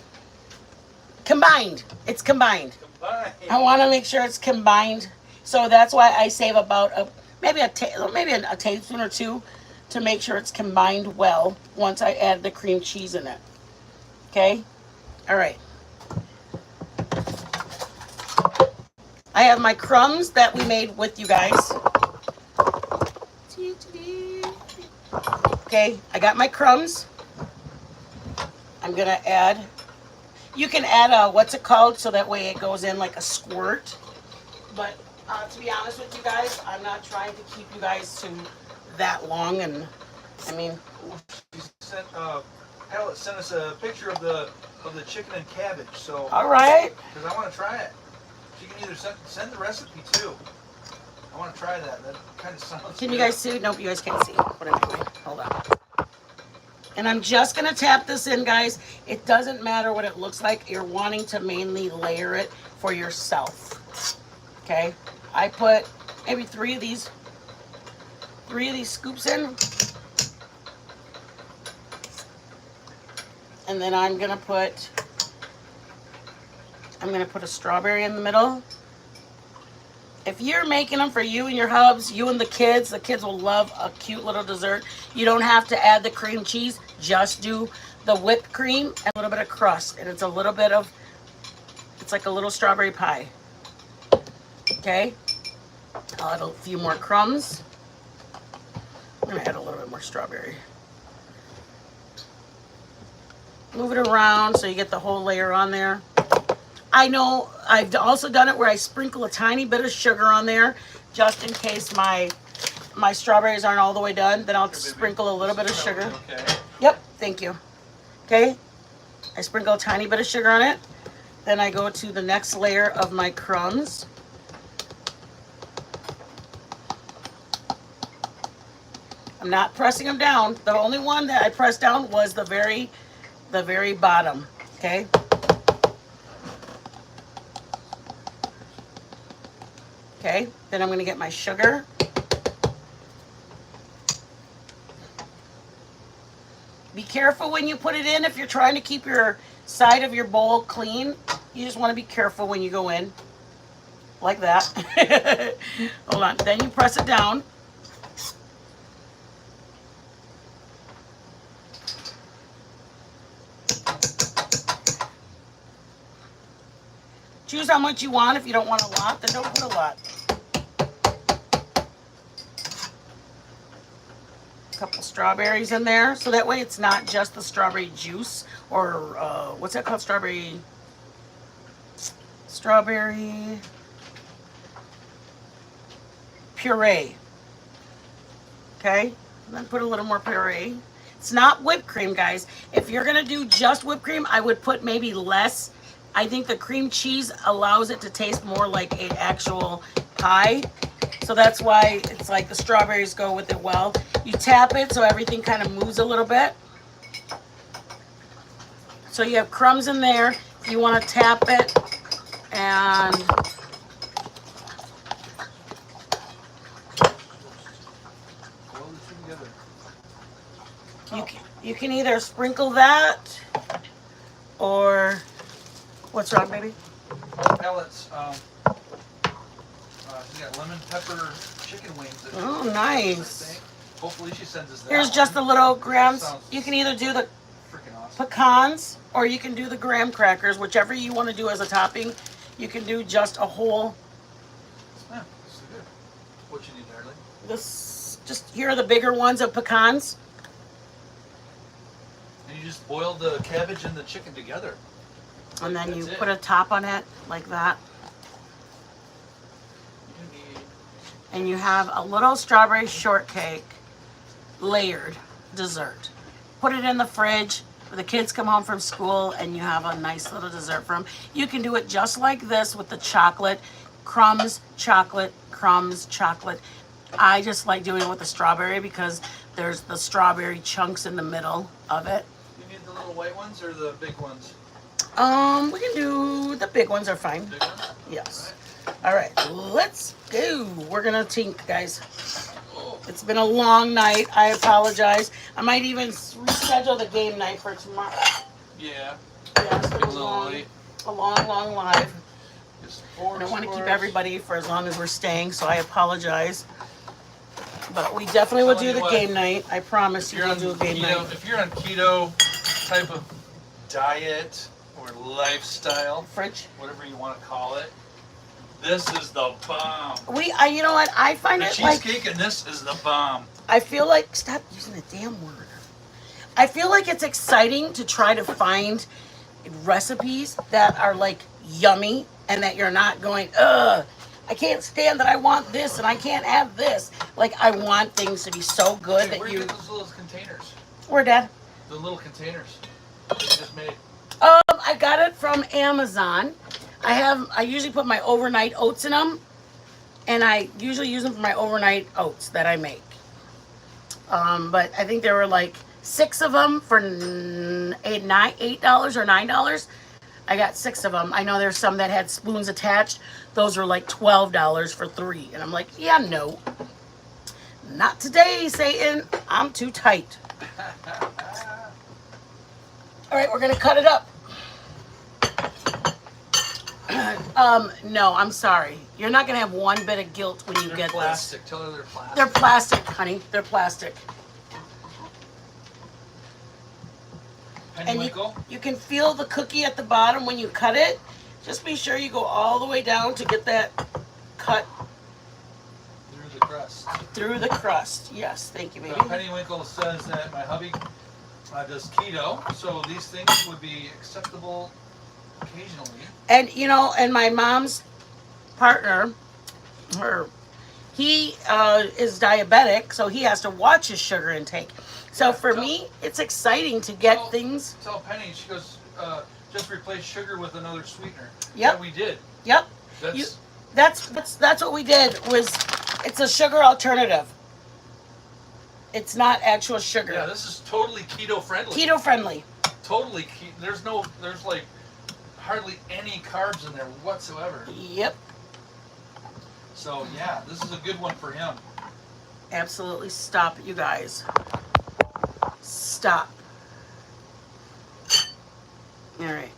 Combined. It's combined. I want to make sure it's combined. So that's why I save about maybe a tablespoon or 2 to make sure it's combined well once I add the cream cheese in it. Okay? All right. I have my crumbs that we made with you guys. Okay, I got my crumbs. I'm gonna add, you can add a, what's it called, so that way it goes in like a squirt. But to be honest with you guys, I'm not trying to keep you guys to that long. And I mean, Alex sent us a picture of the chicken and cabbage. So all right, because I want to try it. She can either send the recipe too. I want to try that. That kind of sounds. Can you guys see? Nope, you guys can't see what I'm doing. Hold on. And I'm just gonna tap this in, guys. It doesn't matter what it looks like. You're wanting to mainly layer it for yourself. Okay. I put maybe 3 of these scoops in. And then I'm gonna put a strawberry in the middle. If you're making them for you and your hubs, you and the kids will love a cute little dessert. You don't have to add the cream cheese. Just do the whipped cream and a little bit of crust. And it's a little bit of, it's like a little strawberry pie. Okay? I'll add a few more crumbs. I'm going to add a little bit more strawberry. Move it around so you get the whole layer on there. I know I've also done it where I sprinkle a tiny bit of sugar on there just in case my strawberries aren't all the way done. Then I'll sprinkle a little bit of sugar. Okay. Yep, thank you. Okay, I sprinkle a tiny bit of sugar on it. Then I go to the next layer of my crumbs. I'm not pressing them down. The only one that I pressed down was the very bottom. Okay. Okay, then I'm going to get my sugar. Be careful when you put it in. If you're trying to keep your side of your bowl clean, you just want to be careful when you go in. Like that. Hold on. Then you press it down. Choose how much you want. If you don't want a lot, then don't put a lot. A couple strawberries in there, so that way it's not just the strawberry juice or what's that called? Strawberry puree. Okay, and then put a little more puree. It's not whipped cream, guys. If you're gonna do just whipped cream, I would put maybe less. I think the cream cheese allows it to taste more like an actual pie. So that's why it's like the strawberries go with it well. You tap it so everything kind of moves a little bit. So you have crumbs in there. If you want to tap it and you can either sprinkle that or what's wrong, baby? Pellets. You got lemon pepper chicken wings. Oh, nice. Hopefully she sends us that. Here's just the little grams. You can either do the awesome. pecans or you can do the graham crackers, whichever you want to do as a topping. You can do just a whole. Yeah, this is good. What you need, darling? Here are the bigger ones of pecans. And you just boil the cabbage and the chicken together. And then you put a top on it like that. And you have a little strawberry shortcake layered dessert. Put it in the fridge when the kids come home from school and you have a nice little dessert for them. You can do it just like this with the chocolate, crumbs, chocolate, crumbs, chocolate. I just like doing it with the strawberry because there's the strawberry chunks in the middle of it. You need the little white ones or the big ones? We can do the big ones are fine. Big ones? Yes. All right, let's go. We're gonna tink, guys. It's been a long night. I apologize. I might even reschedule the game night for tomorrow. Yeah. Yeah, it's been a little late. A long live. Sports, I don't want to keep everybody for as long as we're staying, so I apologize. But we definitely will do the game night. I promise you we'll do a game night. If you're on keto type of diet or lifestyle, Fridge. whatever you want to call it, this is the bomb. You know what? I find The it like cheesecake and this is the bomb. I feel like stop using the damn word. I feel like it's exciting to try to find recipes that are like yummy and that you're not going, ugh, I can't stand that I want this and I can't have this. Like I want things to be so good that Where do you you get those little containers? Where, Dad? The little containers that you just made. I got it from Amazon. I usually put my overnight oats in them, and I usually use them for my overnight oats that I make. But I think there were like 6 of them for $8 or $9. I got 6 of them. I know there's some that had spoons attached. Those were like $12 for 3. And I'm like, yeah, no. Not today, Satan. I'm too tight. All right, we're going to cut it up. No, I'm sorry. You're not gonna have one bit of guilt when you They're get plastic. Tell her they're this. plastic. They're plastic, honey. They're plastic. Penny And Winkle. you can feel the cookie at the bottom when you cut it. Just be sure you go all the way down to get that cut Through the crust. through the crust. Yes, thank you, baby. Penny Winkle says that my hubby does keto, so these things would be acceptable occasionally. And you know, and my mom's partner, he is diabetic, so he has to watch his sugar intake. So for me, it's exciting to get things. Tell Penny, she goes, just replace sugar with another sweetener. Yep. Yeah, we did. Yep. That's That's what we did. It's a sugar alternative. It's not actual sugar. yeah. This is totally keto friendly. Keto friendly. Totally keto. There's like hardly any carbs in there whatsoever. Yep. So yeah, this is a good one for him. Absolutely. Stop it, you guys. Stop. All right.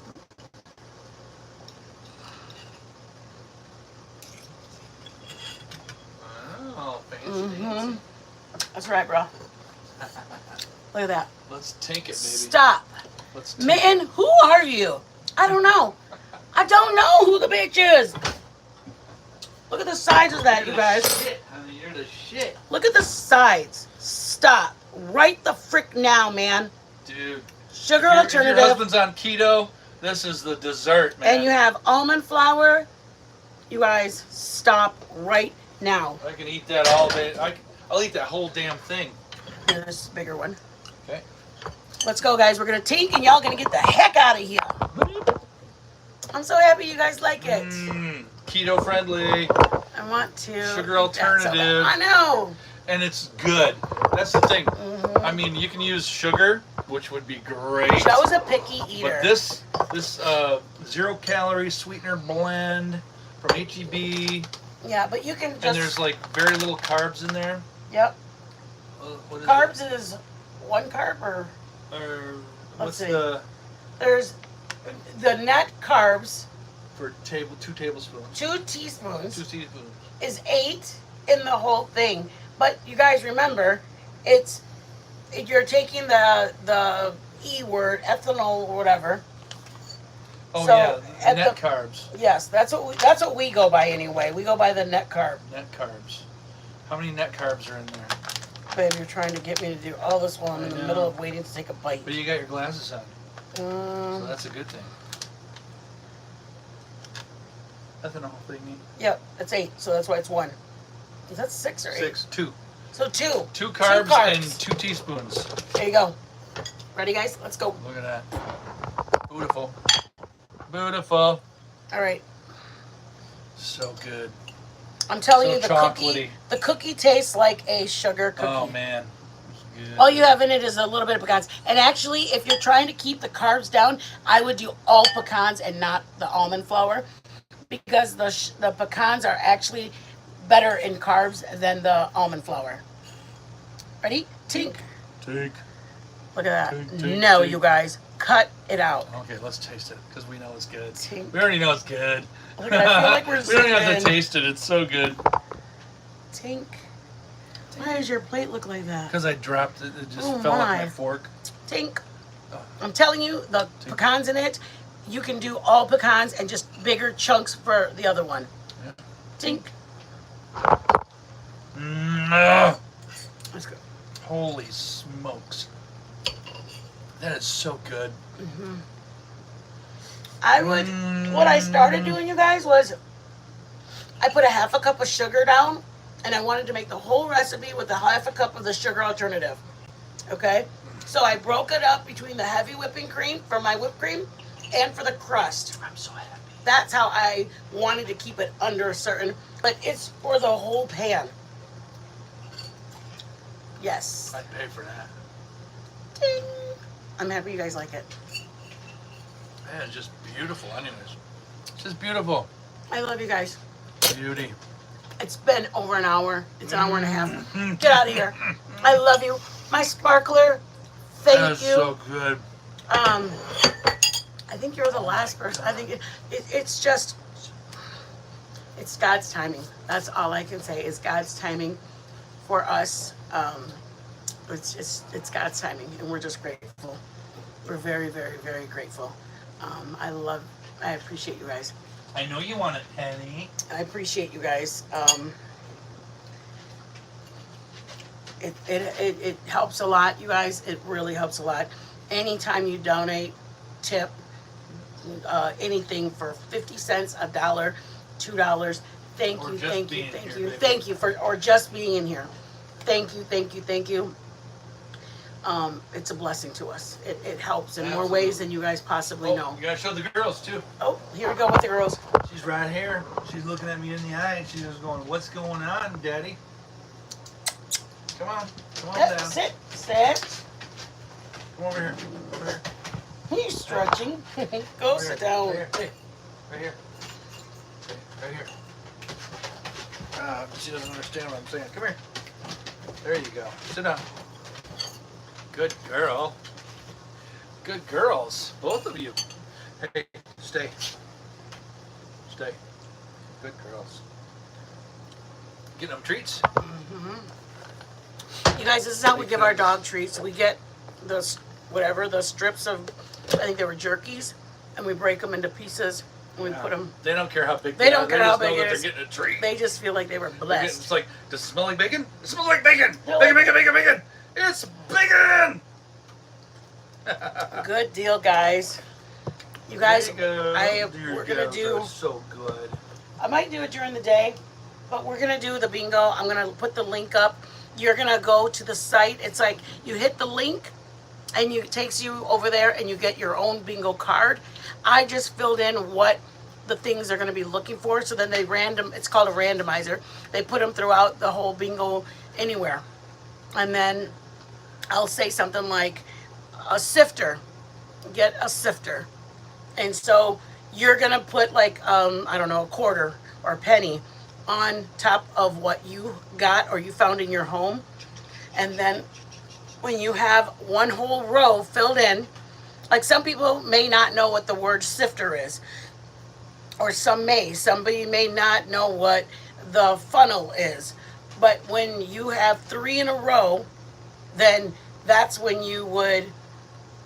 Oh, fancy. Mm-hmm. That's right, bro. Look at that. Let's take it, baby. Stop. Let's take Man, who are you? I don't know. I don't know who the bitch is. Look at the sides of that, you guys. Shit, honey, you're the shit. Look at the sides. Stop. Right the frick now, man. Dude. Sugar If alternative. your husband's on keto, this is the dessert, man. And you have almond flour. You guys, stop right now. I can eat that all day. I'll eat that whole damn thing. Here, this is a bigger one. Okay. Let's go, guys. We're going to tink, and y'all going to get the heck out of here. I'm so happy you guys like it. Keto friendly, I want to. Sugar eat that so bad. alternative. I know. and it's good. That's the thing. Mm-hmm. I mean, you can use sugar, which would be great. Joe's a picky eater. But this 0-calorie sweetener blend from HEB, Yeah, but you can just. and there's like very little carbs in there. Yep. What is Carbs is one carb or Or Let's what's see. the the net carbs, for 2 tablespoons? 2 teaspoons, 2 teaspoons. is 8 in the whole thing. But you guys remember, you're taking the E word, ethanol or whatever. Oh So, yeah, at net the- carbs. Yes, that's what we go by anyway. We go by the net carb. Net carbs. How many net carbs are in there? Babe, you're trying to get me to do all this while I'm in the I know. middle of waiting to take a bite. But you got your glasses on, so that's a good thing. Ethanol thingy. Yep, that's 8, so that's why it's 1. Is that 6 or 8? 6, 2. So 2. 2 carbs, carbs. and 2 teaspoons. There you go. Ready, guys? Let's go. Look at that. Beautiful. Beautiful. All right. So good. I'm telling So you, chocolatey. the cookie tastes like a sugar cookie. Oh man. It's good. All you have in it is a little bit of pecans. And actually, if you're trying to keep the carbs down, I would do all pecans and not the almond flour, because the pecans are actually better in carbs than the almond flour. Ready? Tink. Take. Look at that. Tink, No, tink. you guys, cut it out. Okay, let's taste it because we know it's good. Tink. We already know it's good. Look, I feel like we're we don't even have to zooming. taste it. It's so good. Tink. Why does your plate look like that? Because I dropped it. It just Oh, fell off my. my fork. Tink. I'm telling you, the pecans in it, you can do all pecans and just bigger chunks for the other one. Yeah. Tink. Let's go. Holy smokes. That is so good. I would, what I started doing, you guys, was I put a half a cup of sugar down, and I wanted to make the whole recipe with a half a cup of the sugar alternative. Okay? So I broke it up between the heavy whipping cream for my whipped cream and for the crust. I'm so happy. That's how I wanted to keep it under a certain, but it's for the whole pan. Yes. I'd pay for that. Ding. I'm happy you guys like it. Man, it's just beautiful anyways. It's just beautiful. I love you guys. Beauty. It's been over an hour. It's an hour and a half. Get out of here. I love you. My sparkler, thank That is you. so good. I think you're the last person. I think it's just it's God's timing. That's all I can say is God's timing for us. It's God's timing, and we're just grateful. We're very, very, very grateful. I appreciate you guys. I know you want it, Penny. I appreciate you guys. It helps a lot, you guys. It really helps a lot. Anytime you donate, tip, anything for 50 cents, $1, $2. Thank Or you, just thank you, being thank here, you, baby. thank you for, or just being in here. Thank you, thank you, thank you. It's a blessing to us. It helps in more ways than you guys possibly know. You gotta show the girls too. Oh, here we go with the girls. She's right here. She's looking at me in the eye and she's just going, "What's going on, Daddy?" Come on down. Sit. Come over here. Over here. He's stretching. Go sit down. Right here. Right here. Right here. She doesn't understand what I'm saying. Come here. There you go. Sit down. Good girl. Good girls. Both of you. Hey, stay. Stay. Good girls. Getting them treats? You guys, this is how we give our dog treats. We get the strips of, I think they were jerkies, and we break them into pieces, and we put them. They don't care how big They don't care how big They it just is. know that they're getting a treat. They just feel like they were blessed. It's like, does it smell like bacon? It smells like bacon! They're Bacon, like- bacon, bacon, bacon! It's bacon! Good deal, guys. You guys, There you go. we're gonna do. That's so good. I might do it during the day, but we're gonna do the bingo. I'm gonna put the link up. You're gonna go to the site. It's like you hit the link, and it takes you over there, and you get your own bingo card. I just filled in what the things they're gonna be looking for. So then they it's called a randomizer. They put them throughout the whole bingo anywhere, and then I'll say something like a sifter. Get a sifter. And so you're gonna put like I don't know, a quarter or a penny on top of what you got or you found in your home. And then when you have one whole row filled in, like some people may not know what the word sifter is, or somebody may not know what the funnel is. But when you have 3 in a row, then that's when you would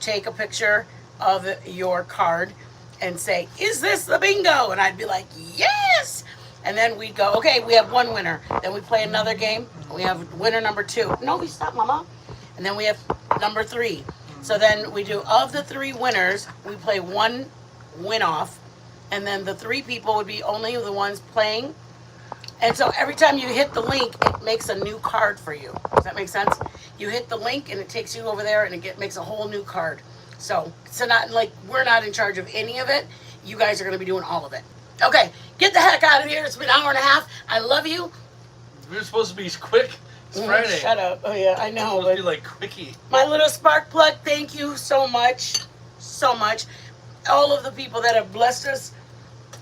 take a picture of your card and say, "Is this the bingo?" And I'd be like, "Yes!" And then we'd go, "Okay, we have one winner." Then we play another game. We have winner number 2. No, we stop, Mama. And then we have number 3. So then we do, of the 3 winners, we play one win-off. And then the 3 people would be only the ones playing. And so every time you hit the link, it makes a new card for you. Does that make sense? You hit the link and it takes you over there and it makes a whole new card. So not like we're not in charge of any of it. You guys are going to be doing all of it. Okay, get the heck out of here. It's been an hour and a half. I love you. We're supposed to be quick. It's Friday. Shut up. Oh yeah, I know. It's supposed to be like quickie. My little spark plug, thank you so much. So much. All of the people that have blessed us,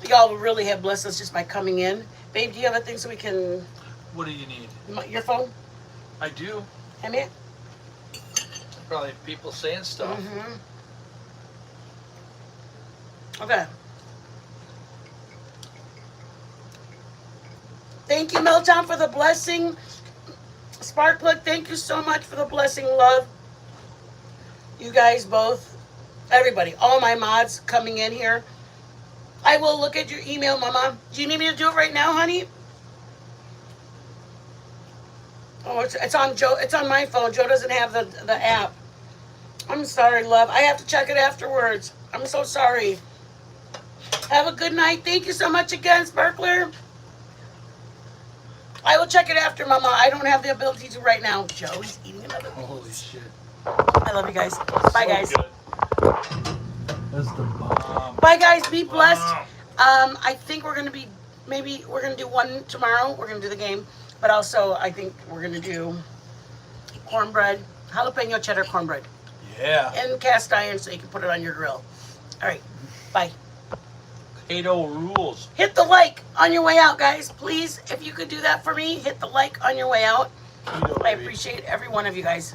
y'all really have blessed us just by coming in. Babe, do you have a thing so we can... What do you need? Your phone? I do. Hand me it. Probably people saying stuff. Okay. Thank you, Melton, for the blessing. Sparkplug, thank you so much for the blessing, love. You guys both, everybody, all my mods coming in here. I will look at your email, Mama. Do you need me to do it right now, honey? Oh, it's on Joe. It's on my phone. Joe doesn't have the app. I'm sorry, love. I have to check it afterwards. I'm so sorry. Have a good night. Thank you so much again, Sparkler. I will check it after, Mama. I don't have the ability to right now. Joe's eating another. Holy shit. I love you guys. Bye, guys. Good. That's the bomb. Bye, guys. Be blessed. I think we're gonna be we're gonna do one tomorrow. We're gonna do the game, but also I think we're gonna do cornbread, jalapeno cheddar cornbread, Yeah. in cast iron so you can put it on your grill. All right. Bye. Potato rules. Hit the like on your way out, guys. Please, if you could do that for me, hit the like on your way out. I appreciate every one of you guys.